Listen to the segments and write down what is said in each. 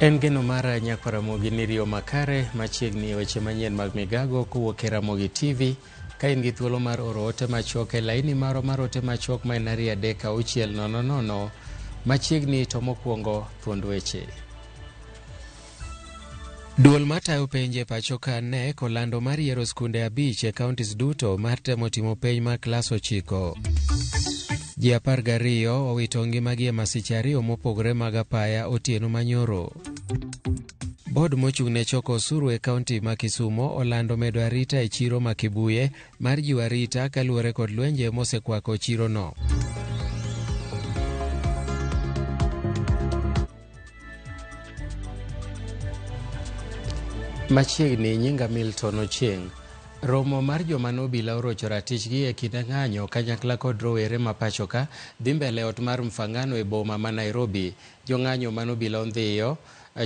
En geno mara Nyakaramogi ni Rio Makare machiegni e weche manyien mag migago kowuok e Ramogi TV. Ka in gi thuolo mar oro ote machuok e laini maro mar ote machuok ma en 30600 machiegni to mokwongo thuond weche. Duol matayo penj e pacho ka NEC olando mar yiero skunde 5 e kauntis duto mar temo timo penj mar klas 9. Ji 12 owito ngimagi e masiche 2 mopogore mag apaya otieno manyoro. Bod mochung' ne choko osuru e kaunti ma Kisumo olando medo arita e chiro ma Kibuye mar jiwo arita kaluwore kod lwenje mosekwako chiro no. Machiegni nyinga Milton Ochieng'. Romo mar joma nobila orocho ratichgi e kinde ng'anyo kanyakla kod rowere ma pacho ka dhi mbele ot mar Mfangano e boma ma Nairobi. Jong'anyo manobila ondhiyo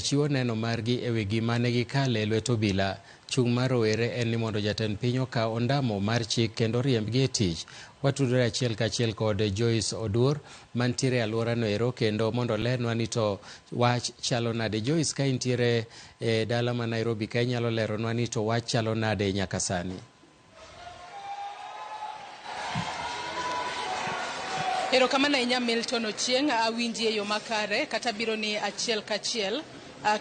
chiwo neno margi e wi gima ne gikale lwet obila. Chung' mar rowere en ni mondo jatend piny okaw ondamo mar chik kendo riembgi e tich. Watudore achiel kachiel kod Joyce Odur mantiere e alworano ero kendo mondo lernwa ni to wach chalo nade. Joyce, ka intiere e dala ma Nairobi ka inyalo leronwa ni to wach chalo nade nyaka sani? Erokamano ahinya Milton Ochieng', awinji e yo makare kata biro ni achiel kachiel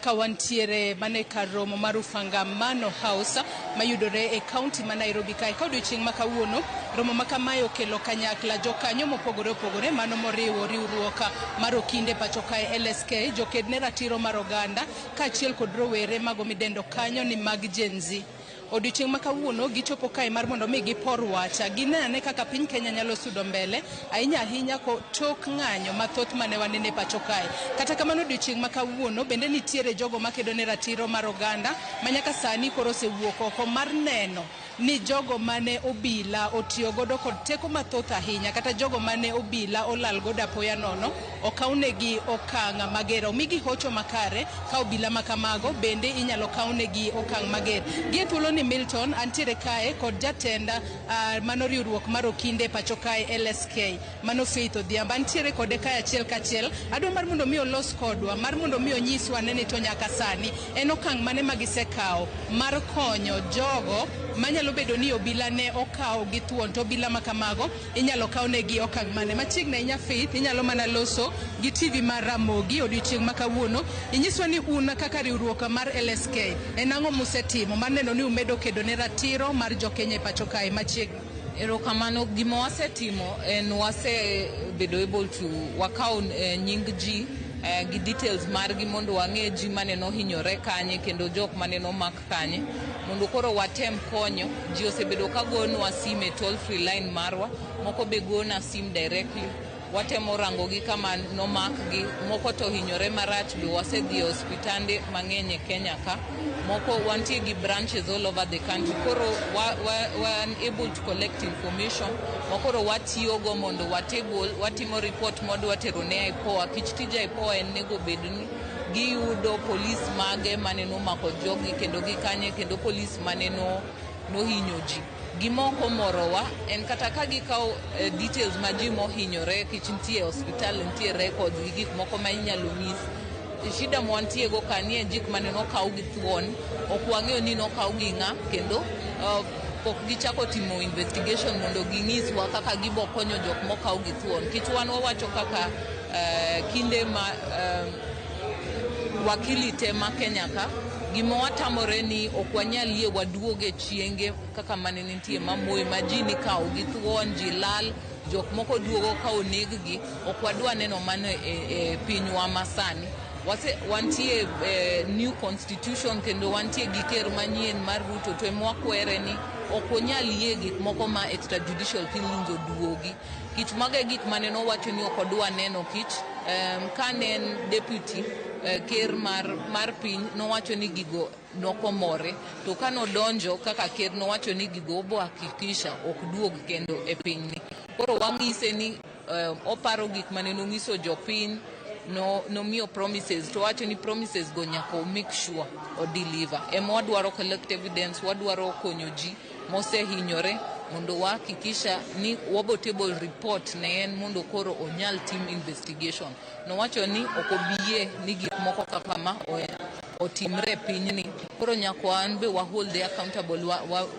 ka wantiere mane kar romo mar Ufangamano House mayudore e kaunti ma Nairobi kae. Ka odiochieng' ma kawuono romo ma kamae okelo kanyakla jokanyo mopogore opogore mano moriwo riwruok mar okinde pacho kae LSK, joked ne ratiro mar oganda kaachiel kod rowere mago midendo kanyo ni mag Gen Z. Odiochieng' ma kawuono gichopo kae mar mondo mi gipor wacha ginene kaka piny Kenya nyalo sudo mbele ahinya ahinya ko tok ng'anyo mathoth mane wanene pacho kae. Kata kamano odiochieng' ma kawuono bende nitiere jogo makedo ne ratiro mar oganda manyaka sani koro osewuok oko mar neno ni jogo mane obila otiyo godo kod teko mathoth ahinya kata jogo mane obila olal godo apoya nono okawnegi okang' mager, omigi hocho makare ka obila makamago bende inyalo kawnegi okang' mager. Gie thuolo ni Milton antiere kae kod jatenda mano riwruok mar okinde pacho kae LSK mano Faith Odhiambo, antiere kode kae achiel kachiel. Adwa mar mondo mi olos kodwa mar mondo mi onyiswa ne to nyaka sani en okang' mane magisekawo mar konyo jogo manyalo bedo ni obila ne okawo gi thuon to obila makamago inyalo kawnegi okang' mane. Machiegni ahinya Faith, inyalo mana loso gi TV mar Ramogi odiochieng' ma kawuono inyiswa ni un kaka riwruok mar LSK en ang'o musetimo mar neno ni umedo kedo ne ratiro mar jokenya e pacho kae machiegni? Erokamano, gima wasetimo en wasebedo able to wakaw nying ji gi details margi mondo wang'e ji mane nohinyore kanye kendo jok mane nomak kanye mondo koro watem konyo. Ji osebedo ka gonwa sim e toll free line marwa, moko be gona sim directly. Watemo rangogi kama nomakgi, moko to hinyore marach be wasedhi hospitande mang'eny e Kenya ka. Moko wantie gi branches all over the country. Koro we're able to collect information. Mokoro watiyogo mondo watimo report mondo watero ne IPOA. Kich tija IPOA en nego bedni giyudo polis mage mane nomako jogi kendo gikanye kendo polis mane nohinyo ji. Gimoko morowa en kata ka gikaw details ma ji mohinyore kich nitie hospital, nitie records gi gik moko ma inyalo nyis. Shida mwantie go kanie jik mane nokaw gi thuon ok wang'eyo ni nokaw gi ng'a kendo pok gichako timo investigation mondo ginyiswa kaka gibo konyo jok mokaw gi thuon. Kich wan wawacho kaka kinde ma wakili tema Kenya ka gima watamore ni ok wanyal yie waduoge chienge kaka mane nitie mamoy ma ji ni kaw gi thuon, ji lal, jok moko duogo ka oneggi. Ok wadwa neno mano e pinywa masani. Wantie new constitution kendo wantie gi ker manyien mar Ruto to mwakwere ni ok onyal yie gik moko ma extrajudicial killings oduogi. Kich mage gik mane nowacho ni ok odwa neno kich kane deputy ker mar piny nowacho ni gigo nokomore to kanodonjo kaka ker nowacho ni gigo obo hakikisha ok duog kendo e pinyni. Koro wang'ise ni oparo gik mane nong'iso jopiny nomiyo promises to wacho ni promises go nyaka make sure o deliver. Wadwaro collect evidence, wadwaro konyo ji mosehinyore mondo wakikisha ni wabotable report ne en mondo koro onyal team investigation. Nowacho ni okobie ni gik moko kaka ma otimre pinyni, koro nyakwa an be wa hold the accountable,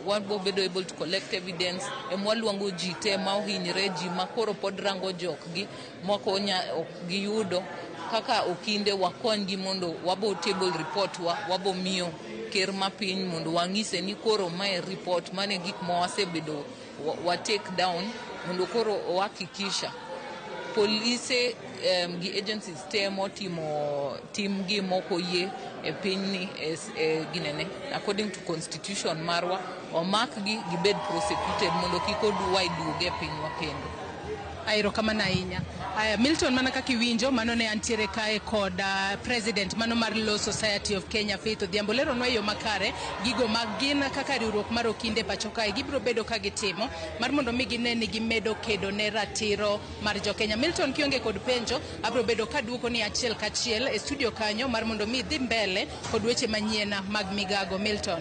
wabo bedo able to collect evidence, emwaluongo ji te ma ohinyre, ji ma koro pod rango jokgi moko ok giyudo kaka okinde wakonygi mondo wabo table report wabo miyo ker ma piny mondo wang'ise ni koro mae report mane gik ma wasebedo wa take down mondo koro wakikisha polise gi agencies te motimo timgi moko yie e pinyni ginene according to constitution marwa omakgi gibed prosecuted mondo kik oduoge e pinywa kendo. Airo kama na inya. Milton mana kaka iwinjo mano ne antiere kae kod president mano mar Law Society of Kenya Faith Odhiambo lero nwa yo makare gigo mag gin kaka riwruok mar okinde pacho kae gibiro bedo ka gitimo mar mondo mi gine ni gimedo kedo ne ratiro mar jo Kenya. Milton kionge kod penjo abiro bedo ka duoko ni achiel kachiel e studio kanyo mar mondo mi dhi mbele kod weche manyien mag migago. Milton.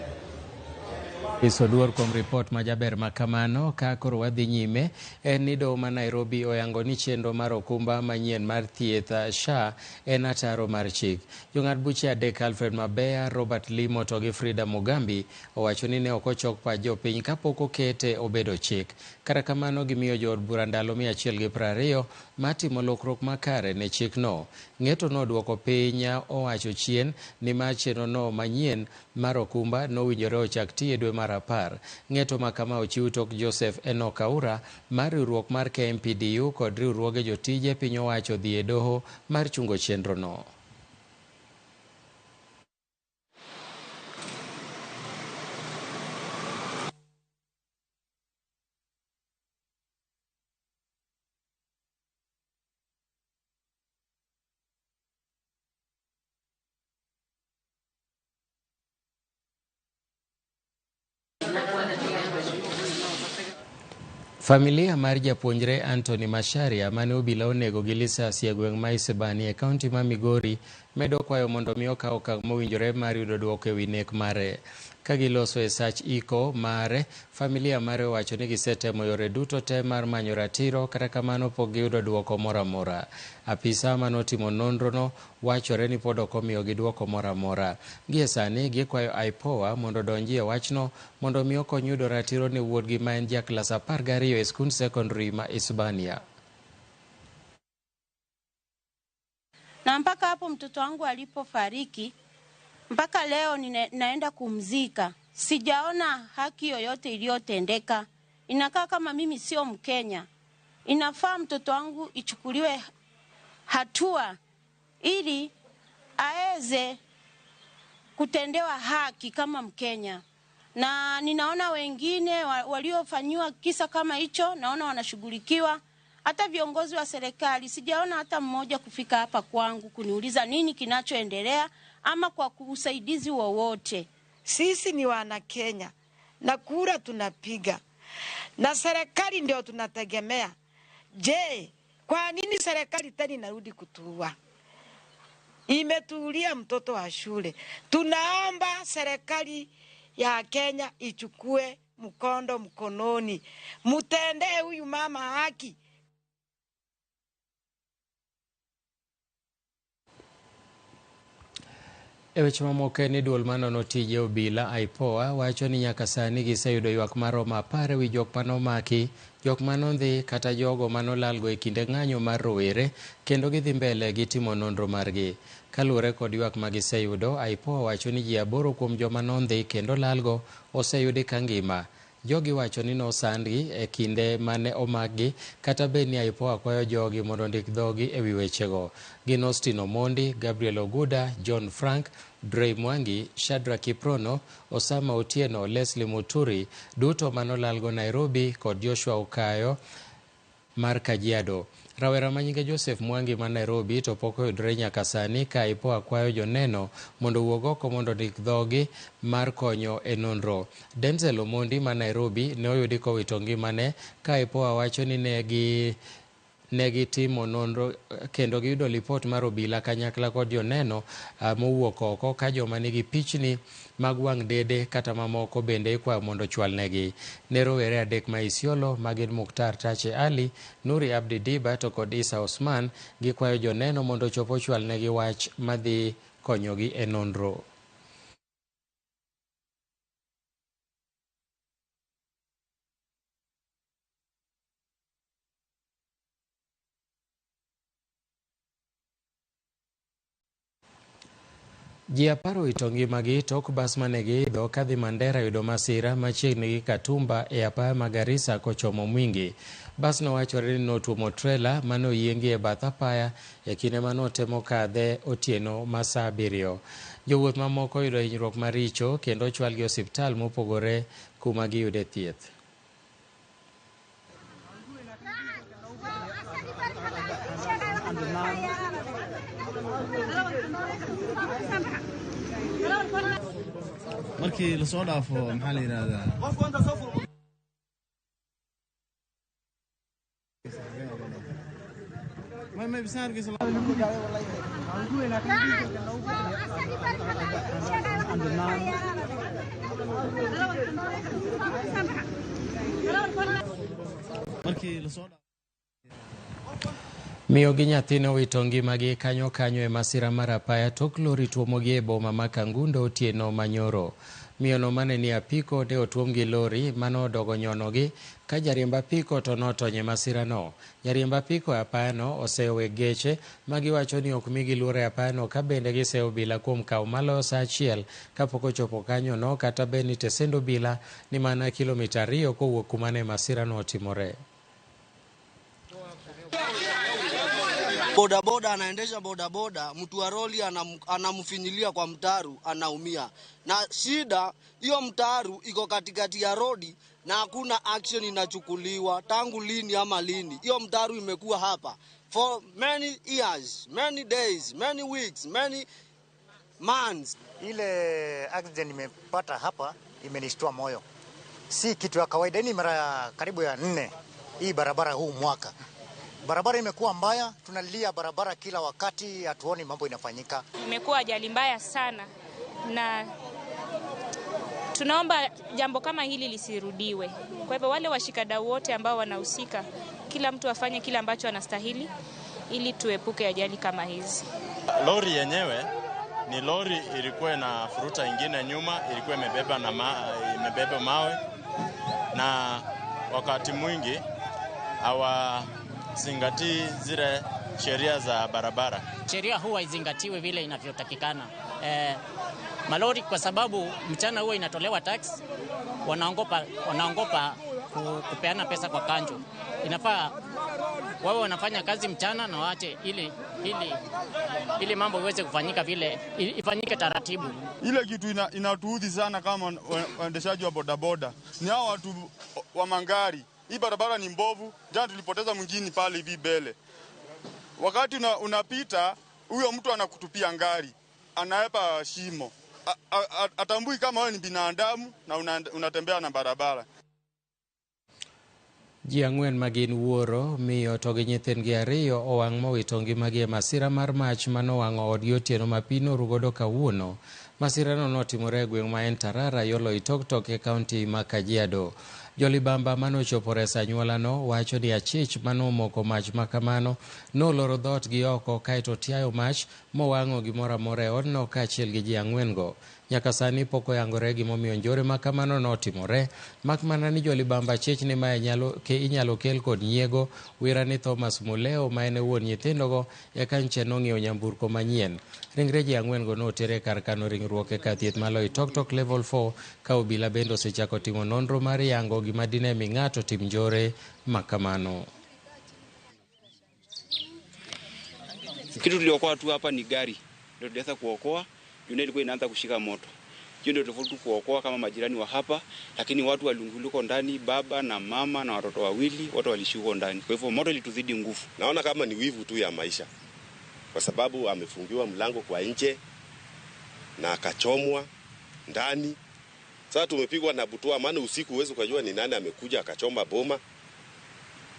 Isoduor kuom report majaber makamano. Ka koro wadhi nyime en ni doho ma Nairobi oyango ni chenro mar okumba manyien mar thieth SHA en ataro mar chik. Jong'ad buche adek Alfred Mabeya, Robert Limo to gi Frida Mugambi owacho ni ne ok ochok pach jopiny kapok okete obedo chik. Kata kamano gimiyo jood bura ndalo 120 matimo lokruok makare ne chikno. Ng'eto noduoko piny owacho chien ni mar chenro no manyien mar okumba nowinjore ochak tiye dwe mar 10. Ng'eto makama ochiw tok Joseph Enoch Aura mar riwruok mar KMPDU kod riwruoge jotije piny owacho dhi e doho mar chungo chenro no. Familia mar japuonjre Anthony Macharia mane obila onego gi lisasi e gweng' ma Isebani e kaunti ma Migori medo kwayo mondo mi okaw okang' mowinjore mar yudo duoko ewi nek mare. Ka giloso e sach iko mare, familia mare owacho ni gisetemo yore duto te mar manyo ratiro, kata kamano pok giyudo duoko moro amora. Apisa manotimo nonro no wachore ni pod ok omiyogi duoko moro amora. Gie sani gikwayo IPOA mondo donji e wachno mondo mi okony yudo ratiro ne wuodgi ma en jaklas 12 e skund secondary ma Isebania. Na mpaka hapo mtoto wangu alipofariki, mpaka leo naenda kumzika, sijaona haki yoyote iliyotendeka. Inakaa kama mimi sio Mkenya. Inafaa mtoto wangu ichukuliwe hatua ili aweze kutendewa haki kama Mkenya. Na ninaona wengine waliofanyiwa kisa kama hicho, naona wanashughulikiwa. Hata viongozi wa serikali sijaona hata mmoja kufika hapa kwangu kuniuliza nini kinachoendelea ama kwa usaidizi wowote. Sisi ni wana Kenya na kura tunapiga na serikali ndio tunategemea. Je, kwa nini serikali tena inarudi kutuua? Imetuulia mtoto wa shule. Tunaomba serikali ya Kenya ichukue mkondo mkononi, mutendee huyu mama haki. E weche mamoko ni duol manono tije obila IPOA wacho ni nyaka sani giseyudo ywak maromo 10 wi jok manomaki, jok manondhi kata jogo manolalgo e kinde ng'anyo mar rowere, kendo gidhi mbele gi timo nonro margi. Kaluwore kod ywak magiseyudo, IPOA wacho ni ji 8 kuom joma nondhi kendo lalgo oseyudi ka ngima. Jogi wacho ni nosandgi e kinde mane omakgi, kata bed ni IPOA kwayo jogi mondo ndik dhogi e wi wechego. Gin Austin Omondi, Gabriel Oguda, John Frank, Dre Mwangi, Shadrack Kiprono, Osama Otieno, Leslie Muturi, duto manolalgo Nairobi, kod Joshua Okayo mar Kajiado. Rawera manyinge Joseph Mwangi ma Nairobi to pok oyudre nyaka sani, ka IPOA kwayo joneno mondo wuog oko mondo ndik dhogi mar konyo e nonro. Denzel Omondi ma Nairobi ne oyudi kowito ngimane, ka IPOA wacho ni negi timo nonro kendo giyudo lipot mar obila kanyakla kod joneno mowuok oko ka joma nigi pichni mag wang' dede kata mamoko bende ikwayo mondo chwal negi. Ne rowere adek ma Isiolo magin Muktar Tache Ali, Nuri Abdi Diba to kod Isa Osman gikwayo joneno mondo chopo chwal negi wach madhi konyogi e nonro. Ji 10 owito ngimagi tok bas mane giidho kadhi Mandera yudo masira machiegni gi Katumba e apaya ma Garissa kochomo Mwingi. Bas nowachore ni notuomo trela mane oyiengi e bath apaya e kinde manotemo kadhe otieno ma saa 7. Jowuoth mamoko yudo hinyruok maricho kendo ochwalgi osiptal mopogore kuma giyude thieth. markii la soo dhaafo maxaa la yiraahdaa ma bisaarkiisa markii la soo Miyo gi nyathine owito ngimagi kanyo e masira mar apaya tok lori tuomogi e boma ma Kangundo otieno manyoro. Miyono mane ni apiko ne otuom gi lori mano odogo nyonogi ka jariemb apiko to notonye masirano. Jariemb apiko e apayano osewe geche magiwacho ni ok migi luoro e apayano ka bende gisewo obila kuom kawo malo saa 1 kapok ochopo kanyono kata beni tesendo obila ni mana kilomita 2 kowuok kuma ne masirano otimore. Bodaboda anaendesha bodaboda, mtu wa roli anamfinyilia kwa mtaru, anaumia. Na shida hiyo mtaru iko katikati ya rodi na hakuna action inachukuliwa tangu lini ama lini. Hiyo mtaru imekuwa hapa for many years, many days, many weeks, many months. Ile accident nimepata hapa imenishtua moyo. Si kitu ya kawaida, ni mara karibu ya 4 hii barabara huu mwaka. Barabara imekuwa mbaya, tunalilia barabara kila wakati, hatuoni mambo inafanyika. Imekuwa ajali mbaya sana na tunaomba jambo kama hili lisirudiwe. Kwa hivyo wale washikadau wote ambao wanahusika, kila mtu afanye kile ambacho anastahili ili tuepuke ajali kama hizi. Lori yenyewe ni lori ilikuwa na furuta ingine nyuma, ilikuwa imebeba mawe, na wakati mwingi hawazingatii zile sheria za barabara. Sheria huwa izingatiwe vile inavyotakikana. Malori kwa sababu mchana huwa inatolewa tax, wanaongopa kupeana pesa kwa kanjo. Inafaa wao wanafanya kazi mchana na waache ili mambo iweze kufanyika vile ifanyike taratibu. Ile kitu inatuudhi sana kama waendeshaji wa bodaboda ni hao watu wa mangari. Hii barabara ni mbovu, jana tulipoteza mwingine pale hivi mbele. Wakati unapita, huyo mtu anakutupia ngari, anaepa shimo. Atambui kama wewe ni binadamu na unatembea na barabara. Ji 4 magin wuoro, miyo to gi nyithindgi 2 owang' mowito ngimagi e masira mar mach manowang'o odgi otieno ma pi norugodo kawuono. Masirano notimore e gweng' ma en Tarara yo Loitoktok e kaunti ma Kajiado. Jolibamba manochopo resa anyuolano wacho ni achich manomoko mach makamano noloro dhot gi oko kaeto tiayo mach mowang'o gimoro amora e odno kaachiel gi ji 4 go. Nyaka sani pok oyangore gimomiyo njore makamano notimore, mak mana ni jolibamba achich ni ma inyalo kel kod nyiego. Wira ni Thomas Muleo ma en wuon nyithindogo eka nche nong'iewo nyamburko manyien. Ringre ji 4 go notere kar kano ringruok e kar thieth ma Loitoktok level 4 ka obila bende osechako timo nonro mar yango gima dine mi ng'ato tim njore makamano. Kitu tuliokoa tu hapa ni gari. Ndio tuliweza kuokoa, dunia ilikuwa inaanza kushika moto. Hiyo ndio tofauti kuokoa kama majirani wa hapa, lakini watu walunguliko ndani, baba na mama na watoto wawili, wote walishuko ndani. Kwa hivyo moto ilituzidi nguvu. Naona kama ni wivu tu ya maisha. Kwa sababu amefungiwa mlango kwa nje na akachomwa ndani. Sasa tumepigwa na butwa, maana usiku huwezi kujua ni nani amekuja akachoma boma.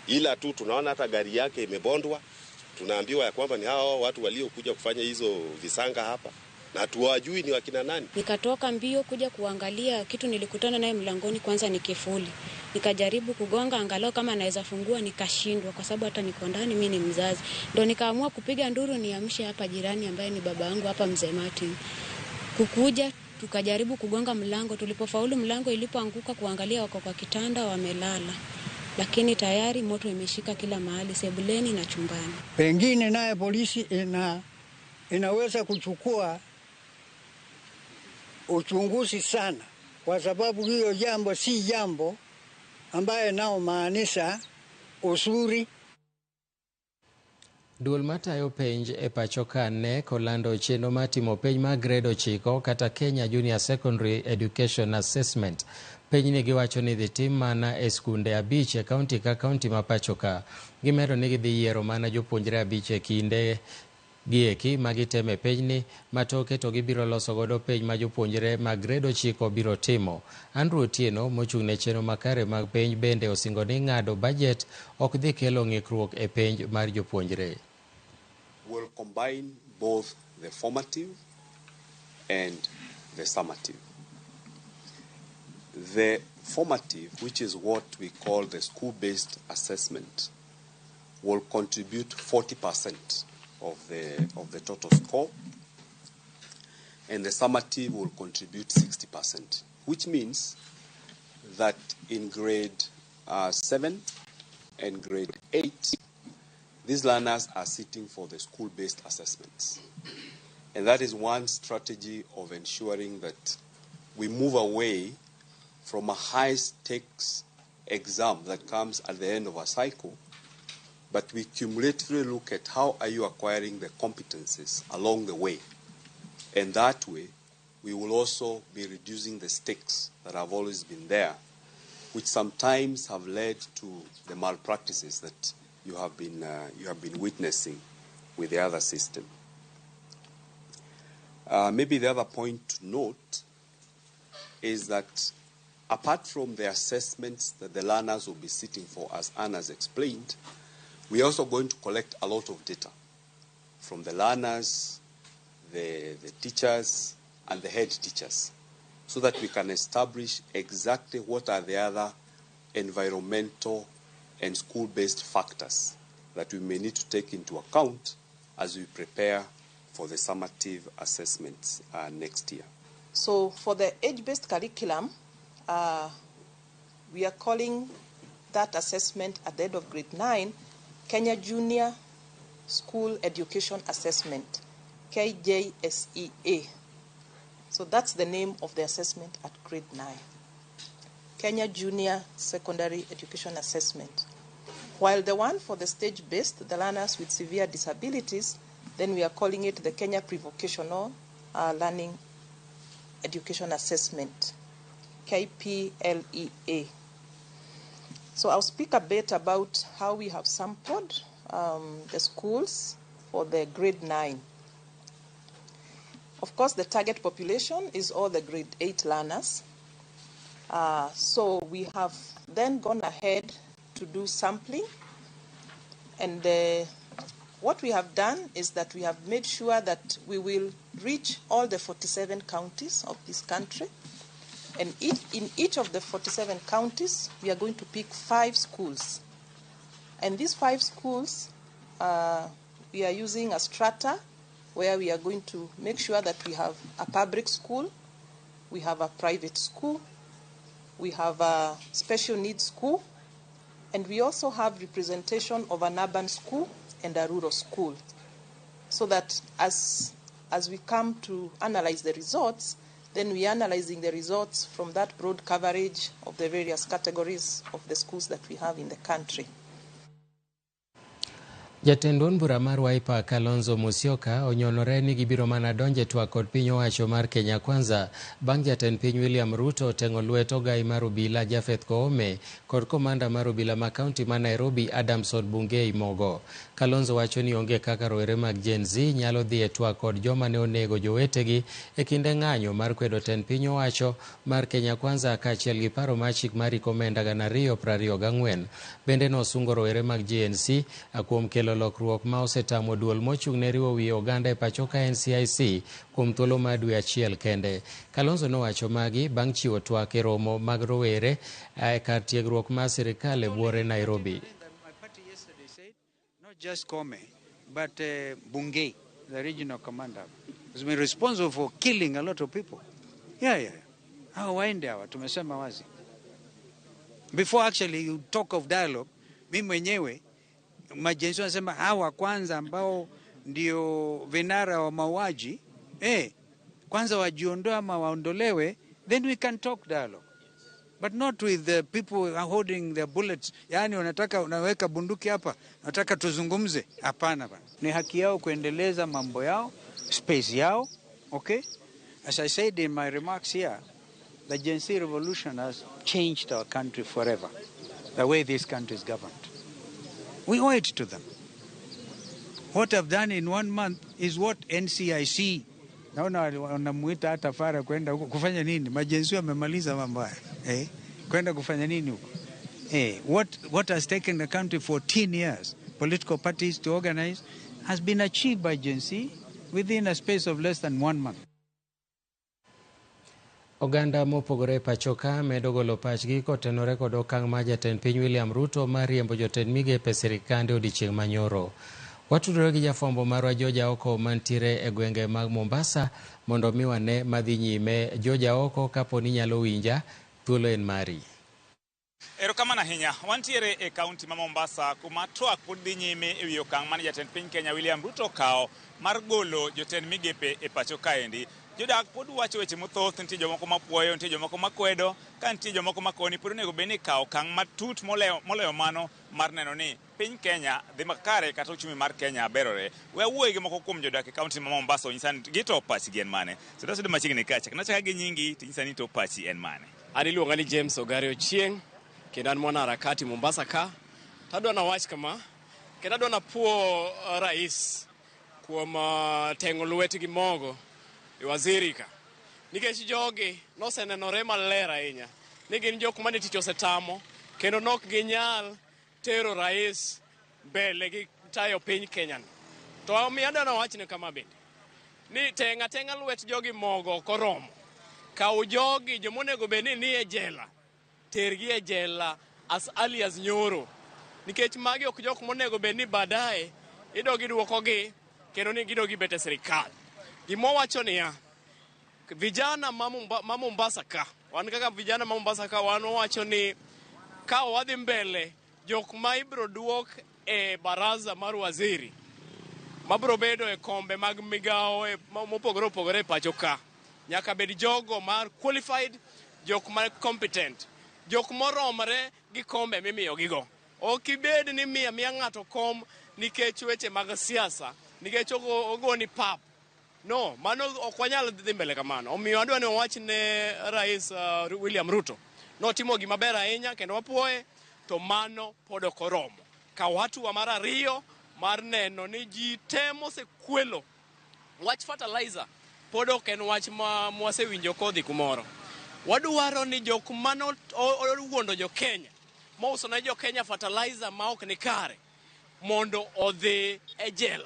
ila tu tunaona hata gari yake imebondwa. Tunaambiwa ya kwamba ni hao watu waliokuja kufanya hizo visanga hapa, na tuwajui ni wakina nani. Nikatoka mbio kuja kuangalia, kitu nilikutana naye mlangoni kwanza ni kifuli. Nikajaribu kugonga angalau kama naweza fungua, nikashindwa kwa sababu hata niko ndani, mimi ni mzazi. Ndio nikaamua kupiga nduru niamshe hapa jirani ambaye ni baba yangu hapa, mzee Martin. Kukuja tukajaribu kugonga mlango, tulipofaulu mlango ilipoanguka kuangalia wako kwa kitanda wamelala. Lakini tayari moto imeshika kila mahali, sebuleni na chumbani. Pengine naye polisi inaweza kuchukua uchunguzi sana, kwa sababu hiyo jambo si jambo ambaye nao maanisha usuri. Duol matayo penj e pacho ka ne kolando chenro matimo penj mag grade 9 kata Kenya Junior Secondary Education Assessment. Penj ni giwacho ni dhi tim mana e skunde 5 e kaunti ka kaunti ma pacho ka. Gimedo ni gidhi yiero mana jopuonjre 5 e kinde gieki magiteme penj ni, matoke to gibiro loso godo penj ma jopuonjre mag grade 9 biro timo. Andrew Otieno mochung' ne chenro makare mag penj bende osingo ni ng'ado budget ok dhi kelo ng'ikruok e penj mar jopuonjre. Will combine both the formative and the summative. The formative, which is what we call the school-based assessment, will contribute 40% of the total score, and the summative will contribute 60%, which means that in grade 7 and grade 8, these learners are sitting for the school-based assessments. And that is one strategy of ensuring that we move away from a high-stakes exam that comes at the end of a cycle, but we cumulatively look at how are you acquiring the competencies along the way. And that way, we will also be reducing the stakes that have always been there, which sometimes have led to the malpractices that you have been witnessing with the other system. Maybe the other point to note is that apart from the assessments that the learners will be sitting for, as Anna has explained, we are also going to collect a lot of data from the learners, the teachers, and the head teachers, so that we can establish exactly what are the other environmental and school-based factors that we may need to take into account as we prepare for the summative assessments next year. So for the age-based curriculum, we are calling that assessment at the end of grade 9 Kenya Junior School Education Assessment, KJSEA. So that's the name of the assessment at grade 9. Kenya Junior Secondary Education Assessment. While the one for the stage-based, the learners with severe disabilities, then we are calling it the Kenya Pre-Vocational Learning Education Assessment, KPLEA. So I'll speak a bit about how we have sampled the schools for the grade 9. Of course, the target population is all the grade 8 learners. So we have then gone ahead to do sampling, and what we have done is that we have made sure that we will reach all the 47 counties of this country, and in each of the 47 counties we are going to pick 5 schools, and these 5 schools we are using a strata where we are going to make sure that we have a public school, we have a private school, we have a special needs school, and we also have representation of an urban school and a rural school, so that as we come to analyze the results, then we are analyzing the results from that broad coverage of the various categories of the schools that we have in the country. Jatend duond bura mar Wiper Kalonzo Musyoka onyonore ni gibiro mana donje twak kod piny owacho mar Kenya Kwanza bang' jatend piny William Ruto teng'o lwet ogai mar obila Japheth Koome kod komanda mar obila ma kaunti ma Nairobi Adamson Bungei Mogo. Kalonzo wacho ni onge kaka rowere mag Gen Z nyalo dhi e twak kod joma ne onego jowetegi e kinde ng'anyo mar kwedo tend piny owacho mar Kenya Kwanza kaachiel gi paro mar chik mar omenda 2024. Bende nosungo rowere mag GNC kuom kelo lokruok ma osetamo duol mochung' ne riwo wi oganda e pacho ka NCIC kuom thuolo mar dwe achiel kende. Kalonzo nowacho magi bang' chiwo twak e romo mag rowere kar tiegruok mar sirikal e buore Nairobi. Not just Koome, but Bungei, the regional commander, has been responsible for killing a lot of people. Yeah. Hao waende hawa, tumesema wazi. Before actually you talk of dialogue, mimi mwenyewe majenzi wanasema hawa kwanza ambao ndio vinara wa mauaji, kwanza wajiondoe ama waondolewe, then we can talk dialogue. But not with the people holding their bullets. Yani unaweka bunduki hapa, unataka tuzungumze. Hapana bana. Ni haki yao kuendeleza mambo yao, space yao, okay? As I said in my remarks here, the Gen Z revolution has changed our country forever. The way this country is governed. We owe it to them. What I've done in 1 month is what NCIC. Naona wanamuita hata Fara kwenda huko kufanya nini? Majenzi wamemaliza mambo haya. Kwenda kufanya nini huko? What has taken the country 14 years, political parties to organize, has been achieved by Gen Z within a space of less than 1 month. Oganda mopogore pachoka medo golo pachgi kotenore kod okang' ma jatend piny William Ruto mar riembo jotend migepe sirikande odiechieng' manyoro. Watudore gi jafwambo marwa Georgia Oko mantiere e gwenge mag Mombasa mondo mi wane madhi nyime. Georgia Oko, kapo ni nyalo winja, thuolo en mari. Erokamano ahinya. Wantiere e kaunti ma Mombasa kuma twak pod dhi nyime e wi okang' mane jatend piny Kenya William Ruto kawo mar golo jotend migepe e pacho kaendi. Jodak pod wacho weche mathoth, nitie jomoko mapuoyo, nitie jomoko makwedo, ka nitie jomoko makoni, pod onego bed ni kawo okang' matut moloyo mano mar neno ni piny Kenya dhi makare kata uchumi mar Kenya berore. We awuoyo gi moko kuom jodak e kaunti ma Mombasa onyisa ni gito pachgi en mane. Sudo machiegni kacha. Nachaka gi nyingi tinyisa ni to pachi en mane. Iluonga ni James Ogari Ochieng, kendo an mwana harakati Mombasa ka. Tadwa na wach kama, kendo adwa na puo rais kuom teng'o lwetgi mogo e waziri ka. Nikech jogi nosenenore maler ahinya ni gin jok mane tich osetamo, kendo nok ginyal tero rais mbele gi tayo piny Kenya. To omiyo adwa na wachne kama bende ni tenga lwet jogi mogo koromo. Kaw jogi jomonego bed ni e jela, tergi e jela as early as nyoro. Nikech magi ok jok monego bed ni baadaye idogi duokogi kendo ni gidogi bete sirikal. Gimo wacho niya, vijana ma Mombasa ka, wan kaka vijana ma Mombasa ka, wan wacho ni ka wadhi mbele, jok ma ibro duok e baraza mar waziri, mabro bedo e kombe mag migao mopogore pacho ka, nyaka bed jogo mar qualified, jok ma competent, jok moromre gi kombe mimiyo gigo. Ok ibed ni miya ng'ato kom nikech weche mag siasa, nikech ogoni pap. No, mano ok wanyal dhi mbele kamano. Omiyo adwa ni wach ne Rais William Ruto. Notimo gima ber ahinya kendo wapuoye, to mano pod ok oromo. Ka watu wa mar ariyo mar neno ni ji temo sekwelo. Wach fertilizer pod ok en wach ma wasewinjo kodhi kumoro. Wadwaro ni jok mano owuondo jo Kenya, mauso na jo Kenya fertilizer ma ok ni kare, mondo odhi e jela.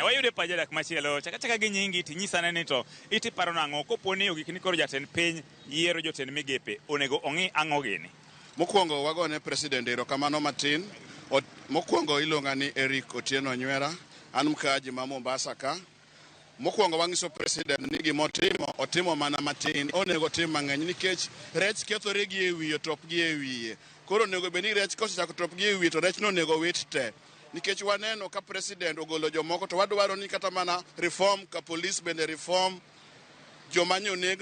Wayude pa jodak machielo, chaka gi nyingi tinyisa ne ni to iti paro nang'o kopo ni ogik ni koro jatend piny yiero jotend migepe onego ong'i ang'o gini. Mokwongo wagone president erokamano matin. Mokwongo iluonga ni Eric Otieno Nywera, an mkaji ma Mombasa ka. Mokwongo wang'iso president ni gimotimo otimo mana matin, onego tim mang'eny nikech rech kethore gi e wiye, top gi e wiye. Koro onego bed ni rech kosechako top gi e wiye to rech no onego wit te. Nikech waneno ka president ogolo jomoko, to wadwaro ni kata mana reform ka police bende reform, jomanyo neg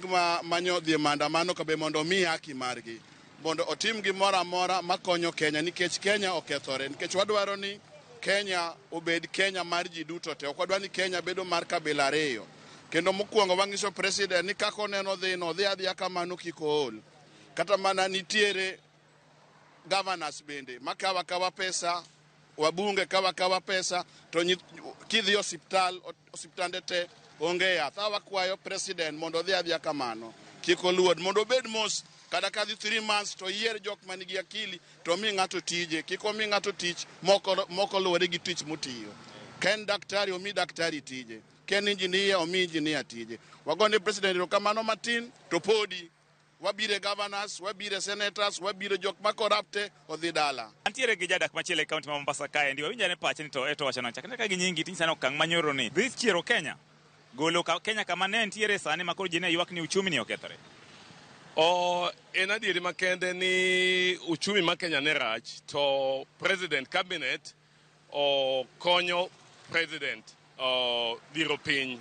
ma manyo dhi maandamano ka be mondo mi haki margi. mondo otim gimoro amora makonyo Kenya, nikech Kenya okethore, nikech wadwaro ni Kenya obed Kenya mar ji duto te. Ok wadwar ni Kenya bedo mar kabila ariyo. Kendo mokwongo wang'iso president ni kako oneno dhi adhiya kamano kik ool. Kata mana nitiere governors bende makawa pesa, wabunge kawa pesa, to kidhi osiptande te onge yath. Wakwayo president mondo dhi adhiya kamano kik oluod, mondo obed mos kada kadhi 3 months to yier jok manigi akili to mi ng'ato tije, kik omi ng'ato tich moko luwore gi tich motiyo. Ken daktari omi daktari tije, ken injinia omi injinia tije. Wagone president erokamano matin to podi wabire governors, wabire senators, wabire jok makorapte odhi dala. Antiere gi jadak machielo e kaunti ma Mombasa kae, ndi wawinja ne pache ni to eto wacho nochak ka gi nyingi tin sana okang' manyoro ni dhi chiero Kenya golo Kenya kama ne ntiere sani makoro ji ne ywak ni uchumi ni okethore. En adieri makende ni uchumi ma Kenya ne rach, to president cabinet konyo president dhiro piny.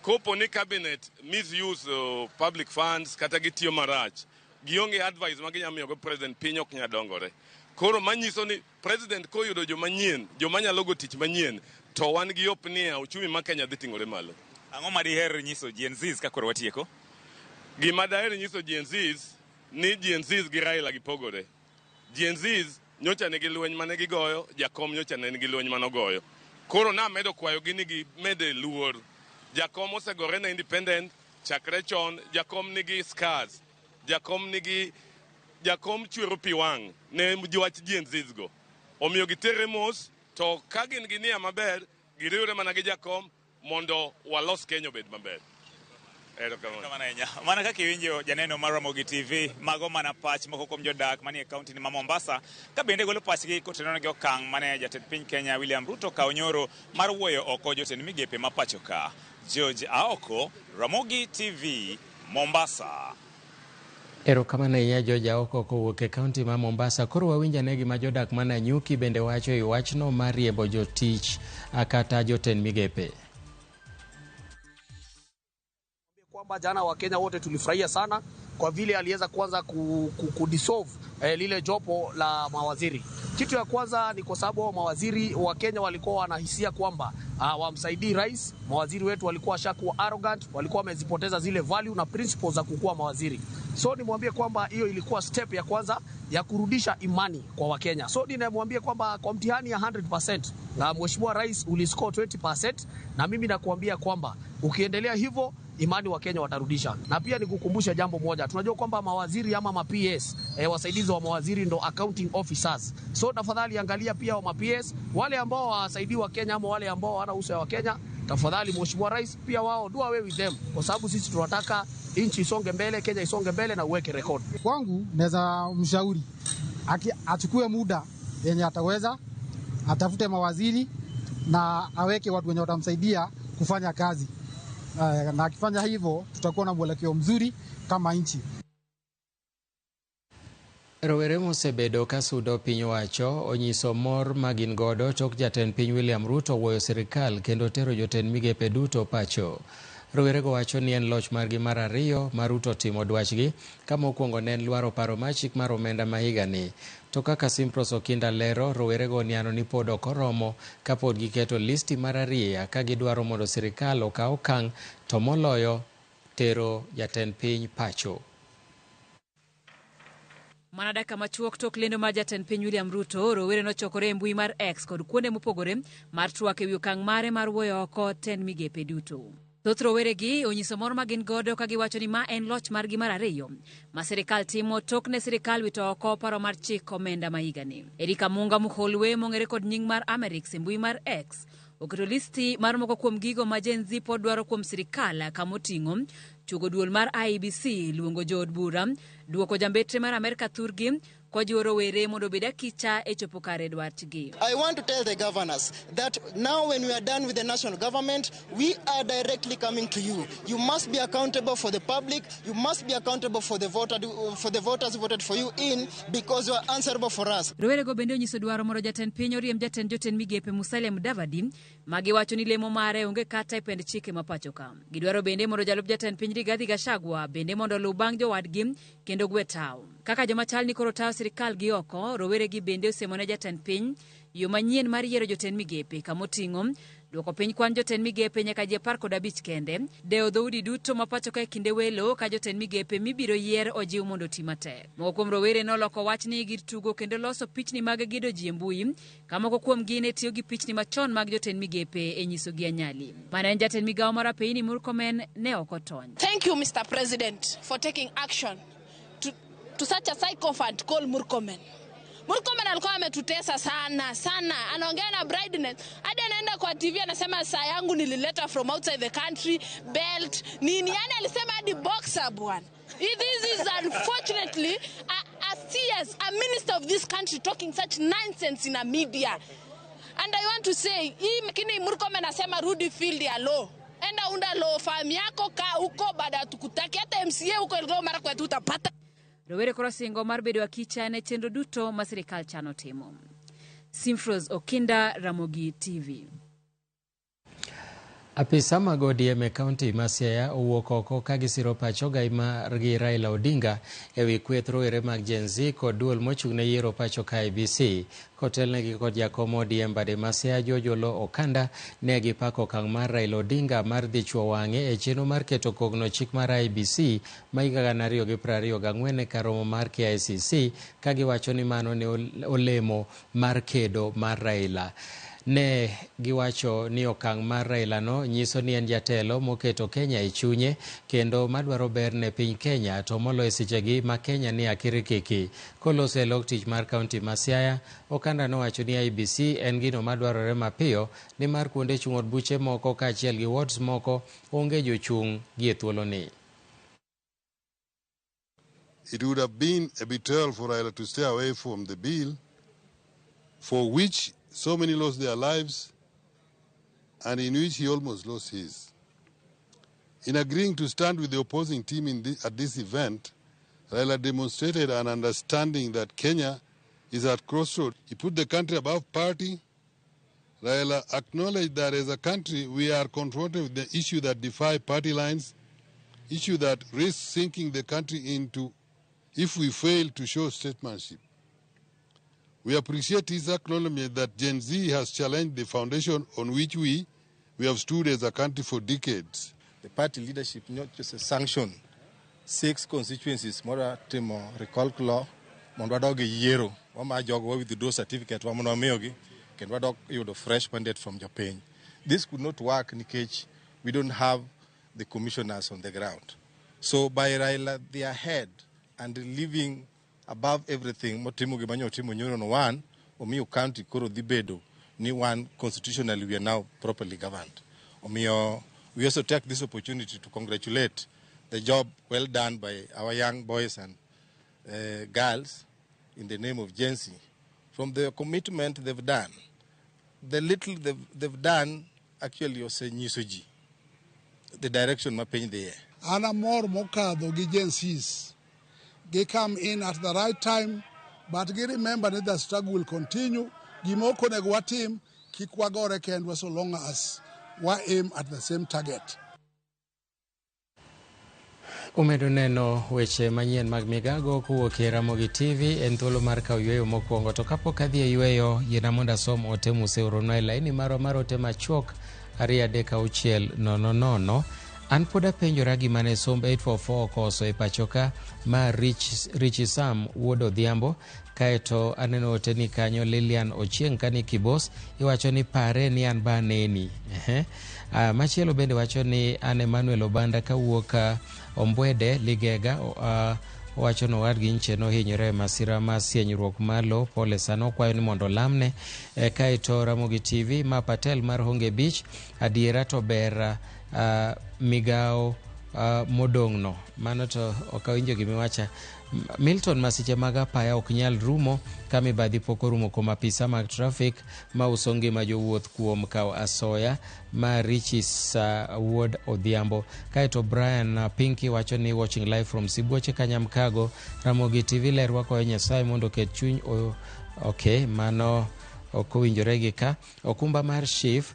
Kopo ni cabinet misuse public funds kata gitiyo marach, gionge advice ma ginyalo miyogo president, piny ok nyadongore. Koro manyiso ni president koyudo jomanyien, joma nyalo go tich manyien, to wan gi hope ni uchumi ma Kenya dhi ting'ore malo. Ang'o ma diher nyiso Gen Zs ka koro watieko? Gima daher nyiso Gen Zs ni Gen Zs gi Raila gipogore. Gen Zs nyocha nigi lweny mane gigoyo, Jakom nyocha ne nigi lweny manogoyo. Koro namedo kwayo gi ni gimede luor. Jakom osegore na independent chakre chon, Jakom nigi scars, Jakom chwero pi wang' ne wach Gen Zs go. Omiyo gitere mos, to ka gin gi nia maber, giriwre mana gi Jakom mondo walos Kenya obed maber. Mana kaka iwinjo janeno mar Ramogi TV, mago mana pach moko kuom jodak manie kaunti ma Mombasa, ka bende golo pachgi kotenore gi okang' mane jatend piny Kenya William Ruto kawo nyoro mar wuoyo oko jotend migepe ma pacho ka. George Aoko, Ramogi TV, Mombasa. Erokamano ya George Aoko kowuok e kaunti ma Mombasa. Koro wawinja ne gima jodak mana Nyuki bende wacho e wachno mar riembo jotich kata jotend migepe. Kwamba jana Wakenya wote tulifurahia sana kwa vile aliweza kwanza kudissolve lile jopo la mawaziri. Kitu ya kwanza ni kwa sababu mawaziri wa Kenya walikuwa wanahisia kwamba wamsaidii rais. Mawaziri wetu walikuwa shakuwa arrogant, walikuwa wamezipoteza zile value na principles za kukuwa mawaziri. So nimwambie kwamba hiyo ilikuwa step ya kwanza ya kurudisha imani kwa Wakenya. So nimwambie kwamba kwa mtihani ya 100% na mheshimiwa rais uliscore 20%, na mimi nakuambia kwamba ukiendelea hivyo imani wa Kenya watarudisha. Na pia nikukumbusha jambo moja, tunajua kwamba mawaziri ama ma-PS, wasaidizi wa mawaziri ndo accounting officers. So tafadhali angalia pia wa ma-PS, wale ambao wasaidii wa Kenya ama wale ambao wana uso wa Kenya, tafadhali mheshimiwa rais pia wao do away with them, kwa sababu sisi tunataka nchi isonge mbele, Kenya isonge mbele na uweke record. Kwangu naweza mshauri achukue muda yenye ataweza, atafute mawaziri na aweke watu wenye watamsaidia kufanya kazi. Na akifanya hivyo tutakuwa na mwelekeo mzuri kama nchi. Rowere mosebedo kasudo piny wacho onyiso mor magin godo tok jatend piny William Ruto wuoyo sirikal kendo tero jotend migepe duto pacho. Rowere go wacho ni en loch margi mar ariyo mar Ruto timo dwachgi, kama mokwongo ne en lwaro paro mar chik mar omenda ma higani. To kaka Simpros Okinda lero, rowere go niano ni pod ok oromo kapod giketo listi mar ariyo ka gidwaro mondo sirikal okaw okang' to moloyo tero jatend piny pacho. Mana dakika machuok tok lendo mar jatend piny William Ruto, rowere nochokore e mbui mar X kod kuonde mopogore mar twak ewi okang' mare mar wuoyo oko tend migepe duto. Thoth rowere gi onyiso mor magin godo ka giwacho ni ma en loch margi mar ariyo ma sirikal timo tok ne sirikal wito oko paro mar chik omenda ma higani. Erika Munga Muholwe mong'ere kod nying mar Amerix e mbui mar X oketo listi mar moko kuom gigo ma Gen Z pod dwaro kuom sirikal kamoting'o chugo duol mar IEBC, luongo jood bura, duoko jambetre mar Amerika thurgi, kojiwo rowere mondo obed akicha e chopo kare dwachgi. I want to tell the governors that now when we are done with the national government, we are directly coming to you. You must be accountable for the public. You must be accountable for the voters who voted for you in, because you are answerable for us. Rowere go bende onyiso dwaro mondo jatend piny oriem jatend jotend migepe Musalia Mudavadi, magiwacho ni lemo mare onge kata e pend chike ma pacho ka. Gidwaro bende mondo jalup jatend piny Rigathi Gachagua bende mondo luw bang' jowadgi kendo gwe tao. Kaka joma chal ni koro tayo sirikal gi oko, rowere gi bende osemone jatend piny yo manyien mar yiero jotend migepe kamoting'o duoko piny kwan jotend migepe nyaka ji 15 kende, deo dhoudi duto mapacho ka kinde welo ka jotend migepe mibiro yier ojiw mondo ti matek. Moko kuom rowere noloko wachni gir tugo kendo loso pichni mag gido ji e mbui, ka moko kuom gi ne tiyo gi pichni machon mag jotend migepe e nyiso gi anyali. Mana en jatend migawo mar Apeyni Murkomen ne ok otony. Thank you, Mr. President, for taking action to such a sycophant called Murkomen. Murkomen alikuwa ametutesa sana sana, anaongea na brightness hadi anaenda kwa TV anasema saa yangu nilileta from outside the country, belt nini, yani alisema hadi boxer bwana. This is unfortunately a CS, a minister of this country talking such nonsense in a media. And I want to say, hii mkini Murkomen anasema rudi field ya law. Enda unda law farm yako ka huko baada tukutaki hata MCA huko ilgo mara kwa tutapata. Rowere koro singo mar bedo akicha ne chenro duto ma sirikal chano timo. Simfros Okinda, Ramogi TV. Apisa mag ODM e kaunti ma Siaya owuok oko ka gisiro pacho gai margi Raila Odinga ewi kweth rowere mag Gen Z kod duol mochung' ne yiero pacho ka IEBC. Kotelnegi kod jakom ODM bade ma Siaya Jojolo Okanda ne gipako okang' mar Raila Odinga mar dhi chuo wang'e e chenro mar keto kogno chik mar IEBC ma higa 2024 e kar romo mar KICC, ka giwacho ni mano ne olemo mar kedo mar Raila. Ne giwacho ni okang' mar Raila no nyiso ni en jatelo moketo Kenya e chunye kendo madwaro ber ne piny Kenya, to moloyo sechegi ma Kenya ni akirikiki. Koloso e lok tich mar kaunti ma Siaya, Okanda nowacho ni IEBC en gino madwarore mapiyo ni mar kuonde chung' od buche moko kaachiel gi wards moko onge jochung' gi e thuolo ni. It would have been a betrayal for Raila to stay away from the bill, for which so many lost their lives and in which he almost lost his. In agreeing to stand with the opposing team at this event, Raila demonstrated an understanding that Kenya is at crossroads. He put the country above party. Raila acknowledged that as a country we are confronted with the issue that defy party lines, issue that risks sinking the country into if we fail to show statesmanship. We appreciate his acknowledgement that Gen Z has challenged the foundation on which we have stood as a country for decades. The party leadership not just sanctioned 6 constituencies, Mora Timo, Recalculo, Mondwadogi Yero, Wama Jogo with the DO certificate, Wamonomeogi, can Wadok you the fresh mandate from Japan. This could not work in case we don't have the commissioners on the ground. So by Raila, they are ahead and living above everything. Motimu gibanyo timu nyoro no one, Omiyo County Koro Dibedo, ni one constitutionally we are now properly governed. Omiyo, we also take this opportunity to congratulate the job well done by our young boys and girls in the name of Gen Z. From the commitment they've done, the little they've done actually was a nyusoji. The direction mapenyi there. Ana more mokadho gi Gen Zs. They come in at the right time, but they remember that the struggle will continue. Gimoko negwa team kikwagore kendwa so long as we aim at the same target. Umedo neno weche manyien mag migago kuwuok e Ramogi TV en thuolo mar kawo yweyo mokwongo, to kapok adhi e yweyo yiena mondo asom ote museorono e laini mar ote machuok 23600. An pod apenjora gima ne somb 844 okoso e pachoka ma Rich Sam wuod Odhiambo, kaeto aneno ote ni kanyo Lilian Ochieng kani Kibos iwacho ni pare ni an ba neni. Machielo bende wacho ni an Emmanuel Obanda kawuok Ombwede Ligega, wacho no wadgi nche no hinyore masira ma sienyruok malo, pole sana, okwayo ni mondo lamne. Kaeto Ramogi TV ma Patel mar Honge Beach, adiera to ber migao modong'no. Mano to okawinjo gimiwacha. Milton masiche mag apaya ok nyal rumo ka mibadhi pok orumo kuom apisa mag traffic ma uso ngima jowuoth kuom kawo asoya ma Richis wuod Odhiambo. Kaeto Brian Pinky wacho ni watching live from Sibuoche Kanyamkago. Ramogi TV lerwa koyo Nyasaye mondo ket chuny okay, mano okowinjore gi ka. Okumba mar Chief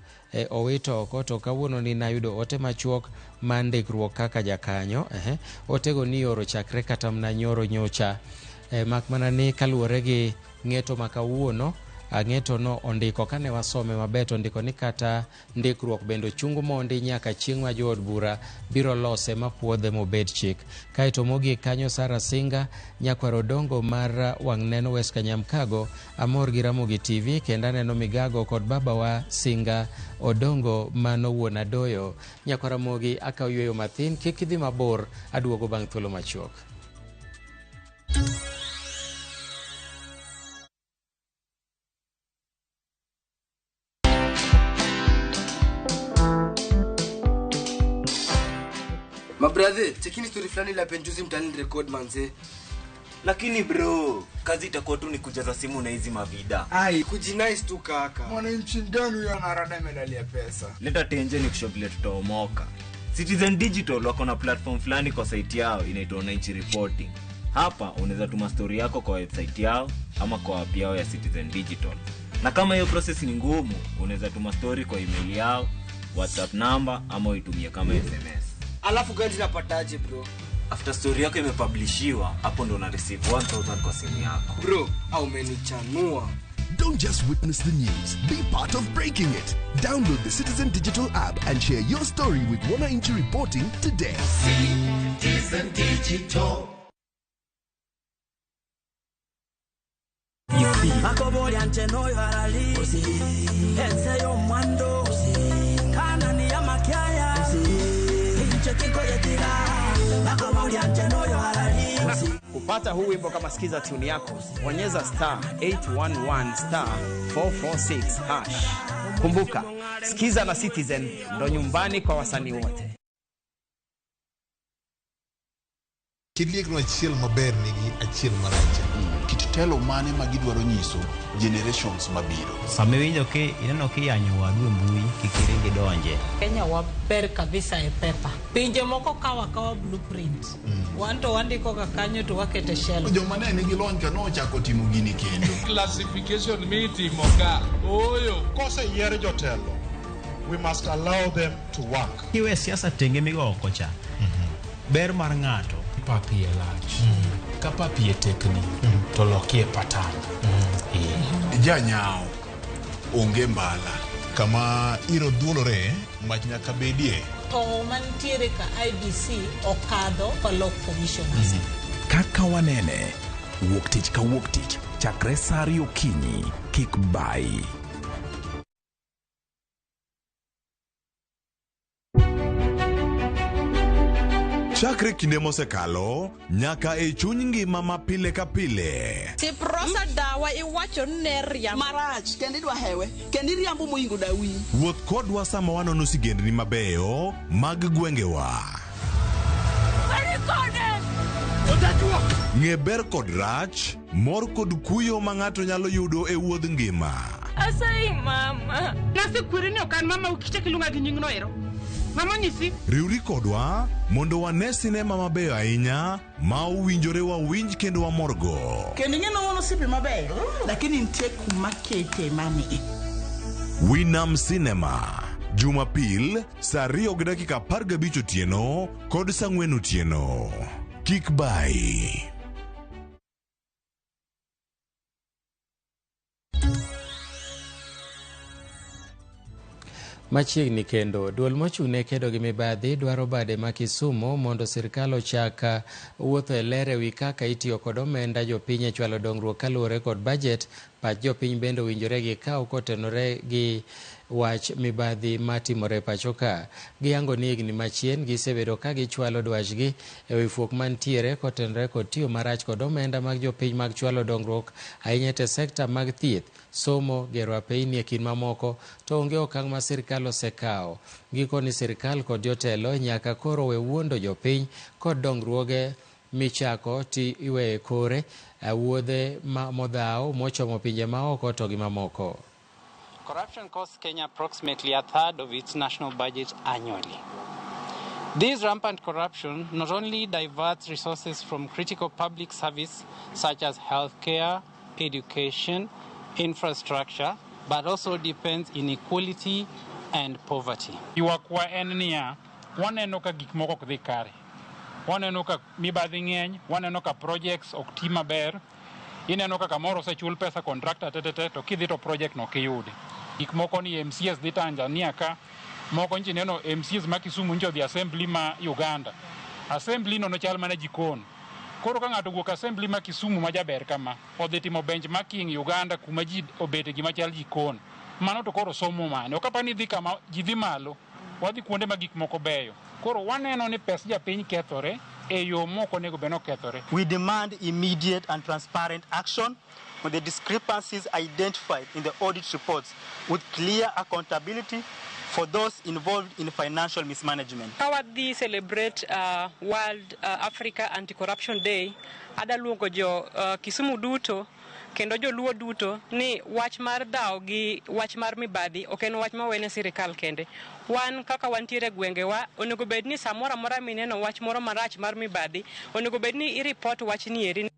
owito oko, to kawuono ni nayudo ote machuok mandikruok kaka jakanyo. Otego ni oro chakre kata mna nyoro nyocha. mak mana ni kaluwore gi ng'eto makawuono ng'eto no ondiko kane wasome maber, ondiko ni kata ndikruok bende chungu mondi nyaka chieng' ma jood bura biro lose mapuodhe mobed chik. Kaeto mogik kanyo Sara Singa, nyakwar Odongo mar wang' neno West Kanyamkago, amor gi Ramogi TV kendo aneno Migago kod baba wa Singa Odongo mano wuon Adoyo. Nyakwar Ramogi akaw yweyo mathin, kik idhi mabor, aduogo bang' thuolo machuok. Mabrother, chekini story fulani la penjuzi mtani record manze. Lakini bro, kazi itakuwa tu ni kujaza simu na hizi mavida. Ai, kujinice tu kaka. Mwananchi ndani ya narada medalia pesa. Leta tenje ni kushopilia tutaomoka. Citizen Digital wako na platform fulani kwa site yao inaitwa Wananchi Reporting. Hapa unaweza tuma story yako kwa website yao ama kwa app yao ya Citizen Digital. Na kama hiyo process ni ngumu, unaweza tuma story kwa email yao, WhatsApp number ama uitumie kama SMS. Alafu gani napataje bro? After story yako imepublishiwa, hapo ndo una receive 1000 kwa simu yako. Bro, au umenichanua. Don't just witness the news, be part of breaking it. Download the Citizen Digital app and share your story with Wananchi Reporting today. Citizen Digital. Makobori anteno harali Ense yo mwando Kana ni ya makiaya Hinche kiko yetira Makobori anteno yo harali. Kupata huu wimbo kama sikiza tune yako, bonyeza *811 *446#. Kumbuka, sikiza na Citizen ndo nyumbani kwa wasanii wote. Kidliekno achiel maber nigi achiel marach. Kitelo mane magidwaro nyiso generations mabiro. Same winjo ke ineno kiyanyo wadwe mbui kikirenge donje. Kenya waber kabisa e pepa. Pinje moko kawa blueprint. Wanto wandiko kakanyo to wakete shell. Joma ne nigi lony kano chako timo gini kendo. Classification meeting moka. Oyo, kose yier jotelo. We must allow them to work. Iwe siasa tenge migo okocha. Ber mar ng'ato papi e lach. Ka papi e tekni, to loki e patan. Janyao, onge mbala. Kama iro dhuolore, mach nyaka bedie. To mantiere ka IBC okadho pa lock commissioners. Kaka wanene, wuok tich ka wuok tich, chakre saa 2 okinyi, kik bai. Chakre kinde mosekalo nyaka e chuny ngima ma pile ka pile. Tiprosa dawa iwacho neria marach kendi dwa hewe kendi riambo moingo dawi. Wuoth kodwa sama wanono sigendni mabeyo mag gwengewa. Ng'e ber kod rach, mor kod kuyo ma ng'ato nyalo yudo e wuodh ngima. Asai mama. Nasikwiri ni okan mama ukicheki lunga gi nyingno ero. Mama nyisi. Riuri kodwa mondo wane sinema mabeyo ahinya ma uwinjore wawinj kendo wamorgo. Kendi ng'eno wono sipi mabeyo lakini nitie kuma kete mani. Winam Cinema, Jumapil saa 2:15 otieno kod saa 4 otieno. Kik bai. Machiegni kendo, duol mochune kedo gi mibadhi dwaro bade ma Kisumu mondo sirkal ochak wuotho e ler ewi kaka itiyo kod omenda jopiny e chwalo dongruok kaluwore kod budget. Pach jopiny bende owinjore gi kaw kotenore gi wach mibadhi matimore pacho ka. Giyango ni higni machien gisebedo ka gichwalo dwachgi e wi fuok mantiere kotenore kod tiyo marach kod omenda mag jopiny mag chwalo dongruok ahinya te sekta mag thieth, somo, gero apeyni e kind mamoko, to onge okang' ma sirkal osekawo. Giko ni sirkal kod jotelo nyaka koro we wuondo jopiny kod dongruoge michako ti iweye kore wuodhe modhaw mochomo pinje maoko to gi mamoko. Corruption costs Kenya approximately 1/3 of its national budget annually. This rampant corruption not only diverts resources from critical public service such as healthcare, education, infrastructure, but also deepens inequality and poverty. Yuakwa en niya, waneno ka gik moko ok dhi kare. waneno ka mibadhi ng'eny, waneno ka projects ok ti maber, ineno ka kamoro osechul pesa contractor tetete to kidhi to project no kiyudi. Gik moko ni MCS dhi Tanzania ka, moko nchi neno MCS ma Kisumu ncho dhi assembly ma Uganda. Assembly no chal mana jikon. Koro ka ng'ato wuok assembly ma Kisumu ma jaber kama, odhi timo benchmarking Uganda kuma ji obete gima chal jikon. Mano to koro somo mane. Ok apani dhi kama ji dhi malo, wadhi kuonde ma gik moko beyo. Koro waneno ni pes japiny kethore e yo moko nego beno kethore. We demand immediate and transparent action on the discrepancies identified in the audit reports with clear accountability for those involved in financial mismanagement. Kawadhi celebrate World Africa Anti-Corruption Day, ada luongo jo Kisumu duto kendo joluo duto ni wach mar dhao gi wach mar mibadhi ok en wach mawene sirikal kende. Wan kaka wantiere gwengewa onego bed ni samora mora mineno wach moro marach mar mibadhi onego bed ni i-report wach ni eri.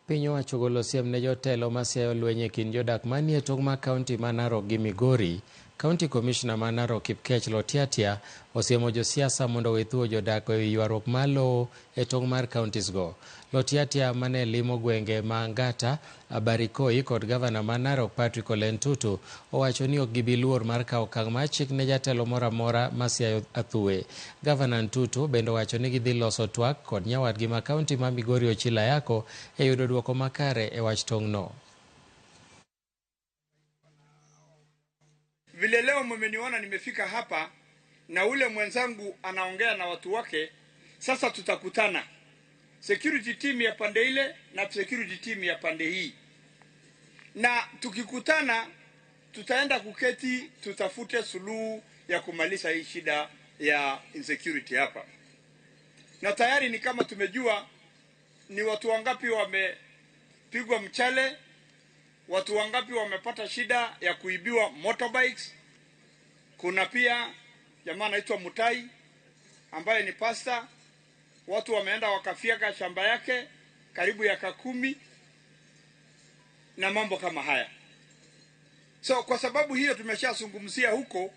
Piny owacho ogolo siem ne jotelo masiayo lweny e kind jodak manie tong' ma kaunti ma Narok gi Migori. County Commissioner ma Narok Kipkech Lotiatia osiemo josiasa mondo wethuo jodak e ywaruok malo e tong' mar counties go. Lotiatia mane limo gwenge ma Ngata, Abarikoi kod gavana ma Narok Patrick Ole Ntutu owacho ni ok gibi luor mar kawo okang' mar chik ne jatelo moro amora masiayo athuwe. Gavana Ntutu bende owacho ni gidhi loso twak kod nyawadgi ma kaunti ma Migori Ochila Yako e yudo duoko makare e wach tong'no. Vile leo mmeniona nimefika hapa na ule mwenzangu anaongea na watu wake, sasa tutakutana. Security team ya pande ile na security team ya pande hii. Na tukikutana tutaenda kuketi tutafute suluhu ya kumaliza hii shida ya insecurity hapa. Na tayari ni kama tumejua ni watu wangapi wamepigwa mchale, watu wangapi wamepata shida ya kuibiwa motorbikes. Kuna pia jamaa anaitwa Mutai ambaye ni pasta, watu wameenda wakafiaka shamba yake karibu ya 10 na mambo kama haya. So kwa sababu hiyo tumeshazungumzia huko,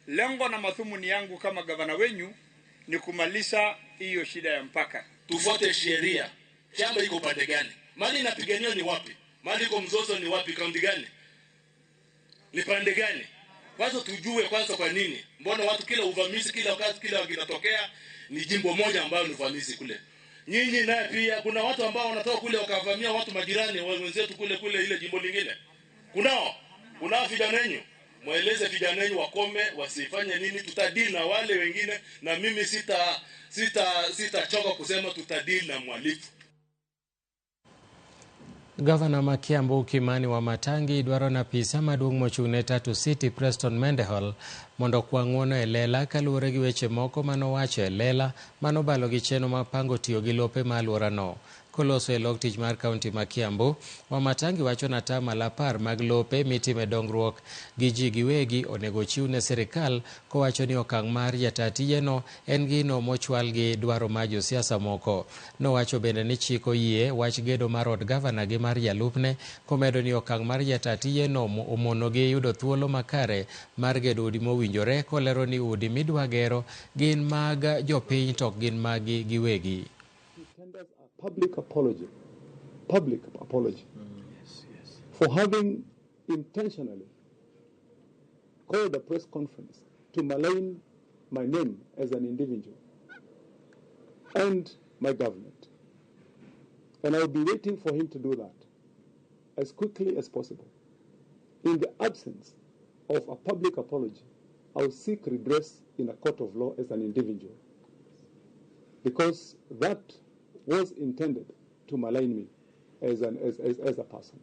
lengo na madhumuni yangu kama gavana wenyu ni kumaliza hiyo shida ya mpaka. Tufuate sheria. Shamba iko pande gani? Mali inapiganiwa ni wapi? Mali iko mzozo ni wapi? Kaunti gani? Ni pande gani? Kwanza tujue kwanza kwa nini. Mbona watu kila uvamizi kila wakati kila kinatokea ni jimbo moja ambayo ni uvamizi kule. Nyinyi naye pia kuna watu ambao wanatoka kule wakavamia watu majirani wenzetu kule ile jimbo lingine. Kunao vijana wenu. Mueleze vijana wenu wakome wasifanye nini, tutadili na wale wengine na mimi sitachoka kusema tutadili na mhalifu. Gavana ma Kiambu Kimani Wamatangi dwaro na pisa maduong' mochung'ne Tatu City Preston Mendehol mondo kwang'uono e lela kaluwore gi weche moko manowacho e lela manobalo gi cheno ma pango tiyo gi lope ma alworano. Koloso e log tich mar kaunti ma Kiambu, Wamatangi wacho na tamala 10 mag lope mitime dongruok gi ji giwegi onego chiw ne sirikal, kowacho ni okang' mar jatatijeno en gino mochwal gi dwaro ma josiasa moko. Nowacho bende ni chik oyie wach gedo mar od gavana gi mar jalupne, komedo ni okang' mar jatatijeno omonogi yudo thuolo makare mar gedo udi mowinjore, kolero ni udi midwa gero gin mag jopiny to gin magi giwegi. Public apology for having intentionally called a press conference to malign my name as an individual and my government. And I'll be waiting for him to do that as quickly as possible. In the absence of a public apology, I'll seek redress in a court of law as an individual, because that was intended to malign me as a person.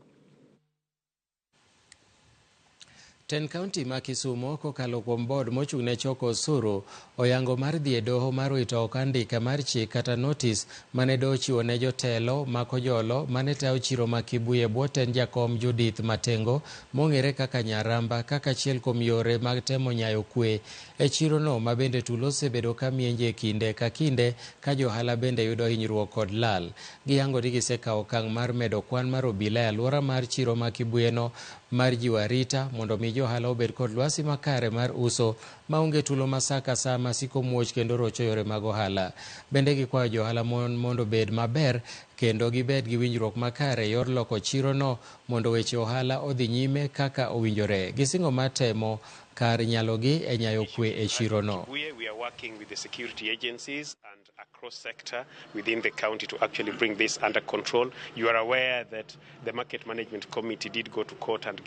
Ten County ma Kisumo kokalo kuom board mochung'ne choko osuru oyango mar dhi e doho mar wito ok andika mar chik kata notice mane doho chiwo ne jotelo makojolo mane tayo chiro ma Kibuye bwo ten jakom Judith Matengo mong'ere kaka Nyaramba kaka achiel kuom yore mag temo nyayo kwe e chirono, ma bende tulo osebedo ka mienje kinde ka kinde ka johala bende yudo hinyruok kod lal. Giyango ni gisekawo okang' mar medo kwan mar obila e alwora mar chiro ma Kibuyeno mar jiwo arita mondo mi johala obed kod lwasi makare mar uso maonge tulo masaka sa masiko muoch kendo rocho yore mag ohala. Bende gikwayo johala mondo bed maber kendo gibed gi winjruok makare yor loko chirono mondo weche ohala odhi nyime kaka owinjore. Gisingo matemo kar nyalogi e nyayo kwe e chirono. We are working with the security agencies and across sector within the county to actually bring this under control. You are aware that the market management committee did go to court and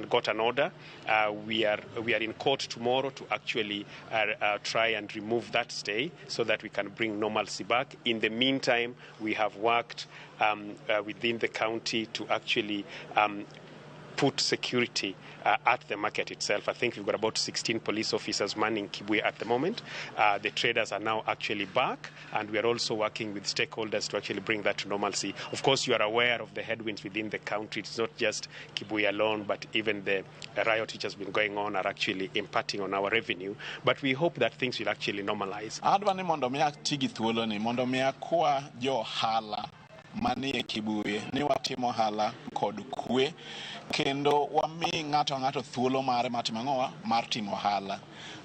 got an order. We are in court tomorrow to actually try and remove that stay so that we can bring normalcy back. In the meantime, we have worked within the county to actually put security at the market itself. I think we've got about 16 police officers manning Kibuye at the moment. The traders are now actually back, and we are also working with stakeholders to actually bring that to normalcy. Of course, you are aware of the headwinds within the country. It's not just Kibuye alone, but even the riot which has been going on are actually impacting on our revenue. But we hope that things will actually normalize. Adwani mondo miya tigi thuolo ni mondo miya kwa jo hala manie Kibuye ni watimo ohala kod kwe kendo wami ng'ato thuolo mare matimo ng'owa mar timo ohala.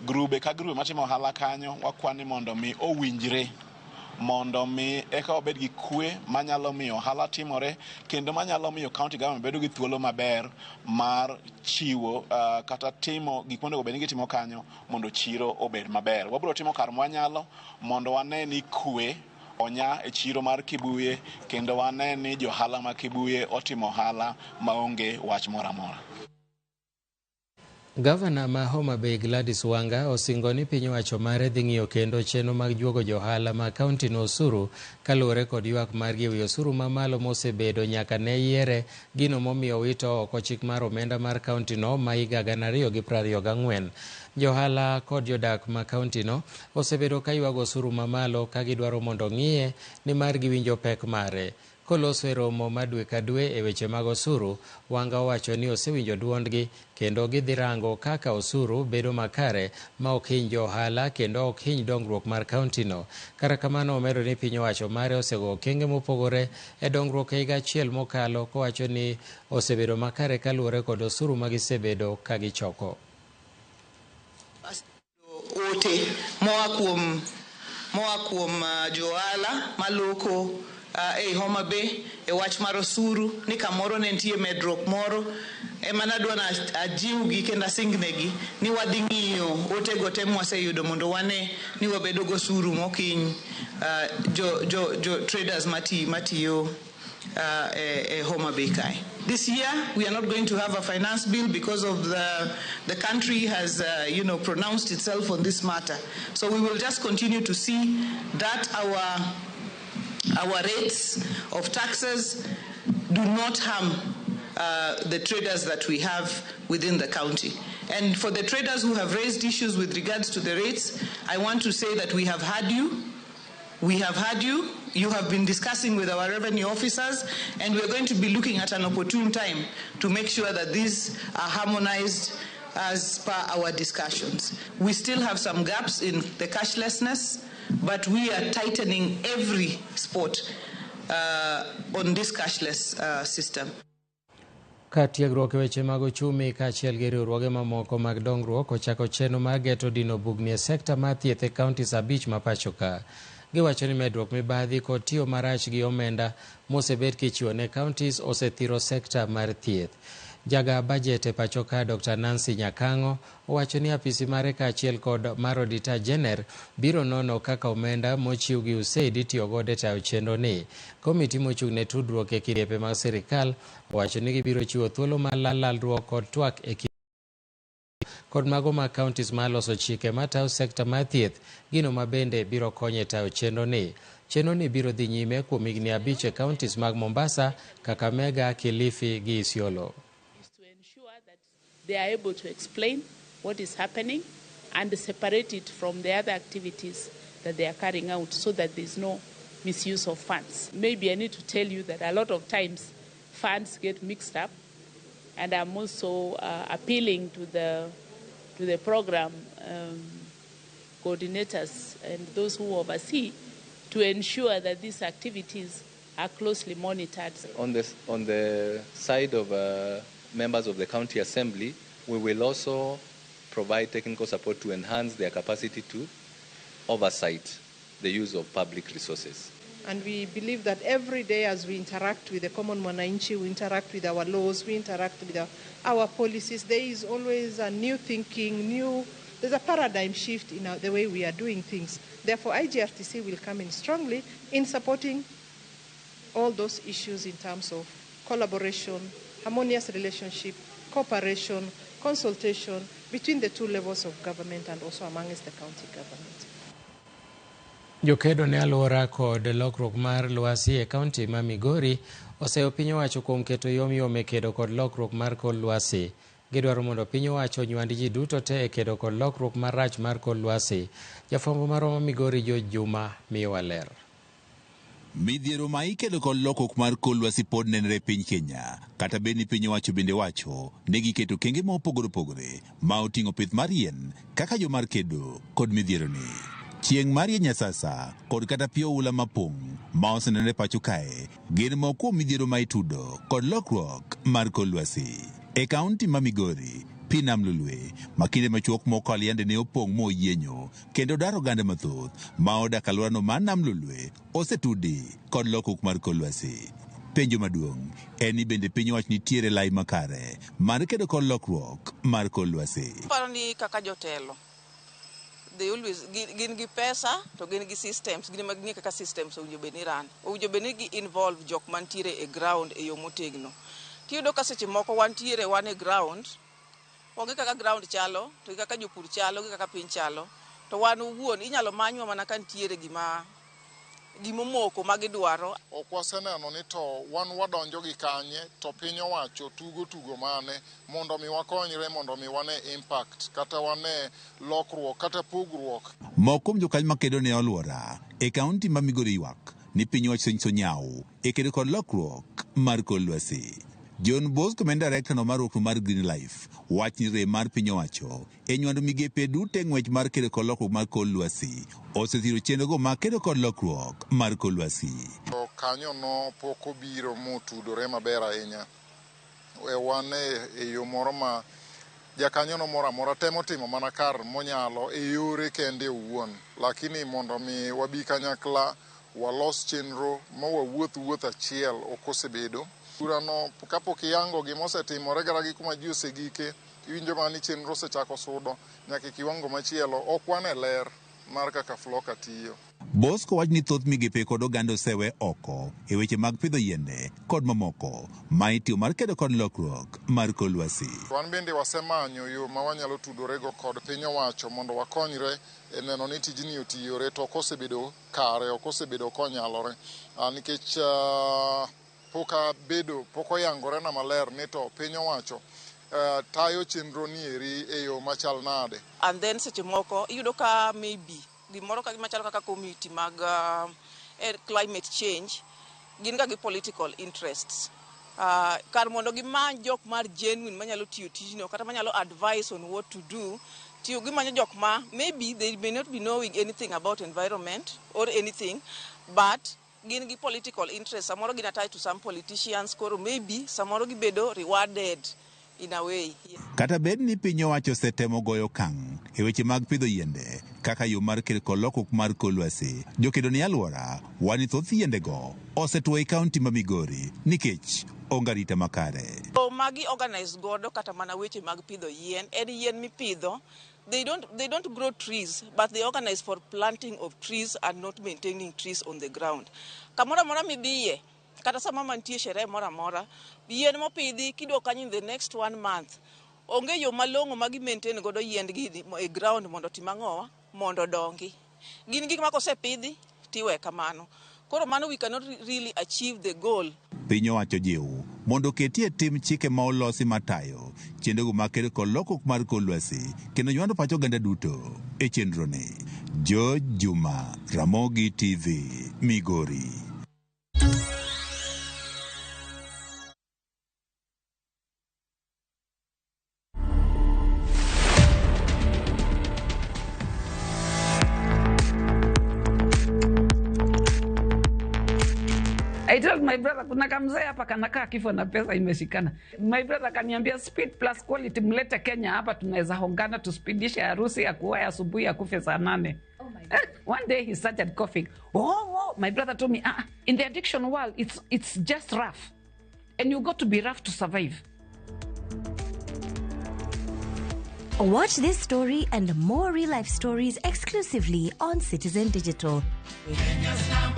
Grube ka grube matimo ohala kanyo wakwani mondo mi owinjre mondo mi eka obed gi kwe manyalo miyo ohala timore kendo manyalo miyo county government bedo gi thuolo maber mar chiwo kata timo gik mondo obed ni gitimo kanyo mondo chiro obed maber. Wabiro timo kar mwanyalo mondo wane ni kwe onya e chiro mar Kibuye kendo wane ni johala ma Kibuye otimo ohala maonge wach moro amora. Gavana ma Homa Bay Gladys Wanga osingo ni piny owacho mare dhi ng'iyo kendo chenro mag juogo johala ma kaunti no osuru kaluwore kod ywak margi ewi osuru mamalo mosebedo nyaka ne yiere gino momiyo wito oko chik mar omenda mar kaunti no ma higa 2024. Johala kod jodak ma kaunti no osebedo ka ywago osuru mamalo ka gidwaro mondo ng'iye ni mar giwinjo pek mare. Koloso e romo ma dwe ka dwe e weche mag osuru, Wanga owacho ni osewinjo duondgi kendo gidhi rango kaka osuru bedo makare ma ok hiny johala kendo ok hiny dongruok mar kaunti no. Kata kamano omedo ni piny owacho mare osego okenge mopogore e dongruok e higa achiel mokalo kowacho ni osebedo makare kaluwore kod osuru ma gisebedo ka gichoko. Ote moa kuom johala maloko e Homa Bay e wach mar osuru ni kamoro ne nitie medruok moro ema nadwa na ajiwgi kendo asingnegi ni wadhi ng'iyo otego te mwaseyudo mondo wane ni wabedo gosuru mokiny jo traders matiyo e Homa Bay kae. This year, we are not going to have a finance bill because of the country has, pronounced itself on this matter. So we will just continue to see that our rates of taxes do not harm the traders that we have within the county. And for the traders who have raised issues with regards to the rates, I want to say that we have heard you. We have heard you. You have been discussing with our revenue officers, and we are going to be looking at an opportune time to make sure that these are harmonized as per our discussions. We still have some gaps in the cashlessness, but we are tightening every spot on this cashless system. Katiegruok e weche mag ochumi kaachiel gi riwruoge mamoko mag dongruok ochako chenro mar geto dino bugni e sekta mar thieth e kauntis 5 ma pacho ka. Giwacho ni medruok mibadhi kod tiyo marach gi omenda mosebed kichiwo ne kauntis osethiro sekta mar thieth. Jaga bajet e pacho ka Dr. Nancy Nyakango owacho ni apisi mare kaachiel kod mar Auditor General biro nono kaka omenda mochiw gi USAID itiyo godo e tayo chenro ni. Komiti mochung' ne tudruok e kiepe mag sirikal owacho ni gibiro chiwo thuolo mar lalruok kod twak e kod mago ma counties ma loso chike matayo sekta mar thieth gino ma bende biro konyo e tayo chenro ni. Chenro ni biro dhi nyime kuom higni 5 e counties mag Mombasa, Kakamega, Kilifi gi Isiolo. They are able to explain what is happening and separate it from the other activities that they are carrying out so that there is no misuse of funds. Maybe I need to tell you that a lot of times funds get mixed up, and I'm also appealing to the program coordinators and those who oversee to ensure that these activities are closely monitored. On the side of members of the County Assembly, we will also provide technical support to enhance their capacity to oversight the use of public resources. And we believe that every day as we interact with the common Mwananchi, we interact with our laws, we interact with our policies, there is always a new thinking, there's a paradigm shift in the way we are doing things. Therefore, IGRTC will come in strongly in supporting all those issues in terms of collaboration, harmonious relationship, cooperation, consultation between the two levels of government and also amongst the county government. Jokedo ne alwora kod lokruok mar lwasi e kaunti ma Migori oseyo piny owacho kuom keto yomyom e kedo kod lokruok mar kor lwasi. Gidwaro mondo piny owacho onywand ji duto te e kedo kod lokruok marach mar kor lwasi. Jafwambo marwa Migori George Juma miyowa ler. Midhiero ma ikedo kod lokruok mar kor lwasi pod nenre e piny Kenya, kata bed ni piny owacho bende wacho ne giketo kenge ma opogore opogore ma oting'o pith mar yien kaka yo mar kedo kod midhiero ni. Chieng' mar Nyasasa kod kata pi oula mapong' ma osenenre pacho kae gin moko kuom midhiero ma itudo kod lokruok mar kor lwasi. E kaunti ma Migori, pi nam lulwe ma kinde machuok moko aliende ne opong' moyienyo kendo daro gande mathoth ma odak alworano mar nam lulwe osetudi kod lokruok mar kor lwasi. Penjo maduong' en ni bende piny owacho nitiere lai makare mar kedo kod lokruok mar kor lwasi. Paro ni kaka jotelo they always gin gi pesa to gin gi systems, gin mag kaka systems owinjo bed ni ran, owinjo bed ni gi involve jok mantiere e ground e yo motegno. Tiyudo ka seche moko wantiere wan e ground, onge kaka ground chalo, to kaka jopur chalo, gi kaka piny chalo, to wan owuon inyalo manywa mana ka ntiere gimomoko ma gidwaro. Ok waseneno ni to wan wadonjo gi kanye to piny owacho tugo mane mondo mi wakonyre, mondo mi wane impact kata wane lokruok kata pogruok. Moko kuom jokany makedo ne alwora e kaunti ma Migori ywak ni piny owacho nyiso nyau e kedo kod lokruok mar kor lwasi. John Bosco men director no mar rukno mar Green Life wach ni rem mar piny owacho e nywando migepe duto e ng'wech mar kedo kod lokruok mar kor lwasi osethiro chenrogo mar kedo kod lokruok mar kor lwasi. Kanyo no pok obiro motudore maber ahinya. Wan e yo moro ma jakanyo no moro amora temo timo mana kar monyalo e yore kende owuon, lakini mondo mi wabi kanyakla walos chenro ma wawuoth achiel ok osebedo. Kurano kapok iyango gimosetimore gara gi kuma ji osegike, iwinjo mana ni chenro osechako sudo nyaka kiwango machielo ok wan e ler mar kaka floka tiyo. Bosco wach ni thoth migepe kod oganda osewe oko e weche mag pidho yiende kod mamoko ma itiyo mar kedo kod lokruok mar kor lwasi. Wan bende wasemanyo yo ma wanyalo tudorego kod piny owacho mondo wakonyre e neno ni tijni otiyore, to ok osebedo kare, ok osebedo konyalore nikech pok oyangore na maler ni to piny owacho tayo chenro ni eri e yo machal nade. And then seche moko iyudo ka maybe gimoro machalo kaka community mag climate change gin ga gi political interests. Kar mondo gimany jok mar genuine manyalo tiyo tijno kata manyalo advise on what to do, tiyo gimanyo jok ma maybe they may not be knowing anything about environment or anything, but gin gi political interest. Samoro gin attached to some politicians, koro maybe samoro gibedo rewarded in a way. Kata bed ni piny owacho setemo goyo kang' e weche mag pidho yiende kaka yo mar kedo kod lokruok mar kor lwasi, jokedo ni alwora wani thoth yiendego osetuo e kaunti ma Migori nikech onge arita makare. Magi organize godo kata mana weche mag pidho yien, en yien mipidho. They don't grow trees, but they organize for planting of trees and not maintaining trees on the ground. Kamora mora mibiye, kata sama mantie sherehe mora mora, yien mopidhi kido kanyo in the next 1 month. Onge yo malong'o magi maintain godo yiendgi e ground mondo timang'owa mondo dongi. Gin gik ma kosepidhi tiwe kamano. Koro mano we cannot really achieve the goal. Piny owacho jiwo mondo ketie tim chike ma olosi matayo chenrogo mag kedo kod lokruok mar kor lwasi kendo nywando pacho oganda duto e chenro ni. George Juma, Ramogi TV, Migori. I don't my brother, kuna kamzee hapa kanakaa kifo na pesa imeshikana. My brother kaniambia speed plus quality mlete Kenya hapa tunaweza hongana tuspidishe harusi ya kuoa asubuhi akufe saa 8. One day he started coughing. My brother told me, in the addiction world, it's just rough. And you got to be rough to survive. Watch this story and more real-life stories exclusively on Citizen Digital. Kenya's #1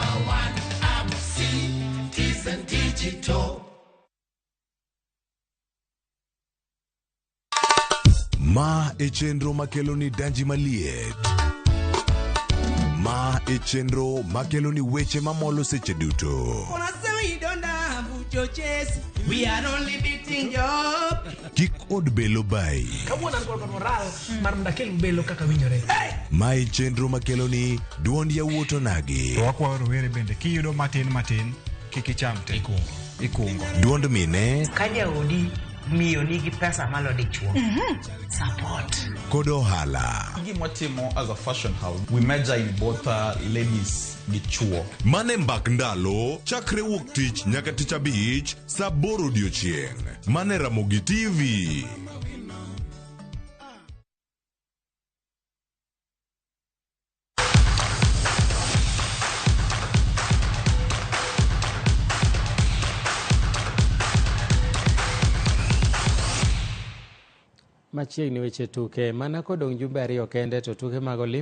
app, Citizen Digital. Ma e chenro makeloni danji maliet. Ma e chenro makeloni weche mamolo seche duto. We are only beating job. Kik od belo bai. Kabuona ngol moral mar mdakel belo kaka winjore. Ma e chenro makeloni duond yawuoto nagi. Wakwa rowere bende kiyudo matin kik icham te ikungo. Duond mine Kaja odi miyo nigi pesa malo dichuo. Support. Kodo hala. Gimotimo as a fashion house, we measure in both ladies gi chuo. Mane mbak ndalo chakre wuok tich nyaka tich abich saa 8 odiochieng'. Mane Ramogi TV. Machiegni weche tuke mana kodong' jumbe 2 kende to tuke mag Olimpik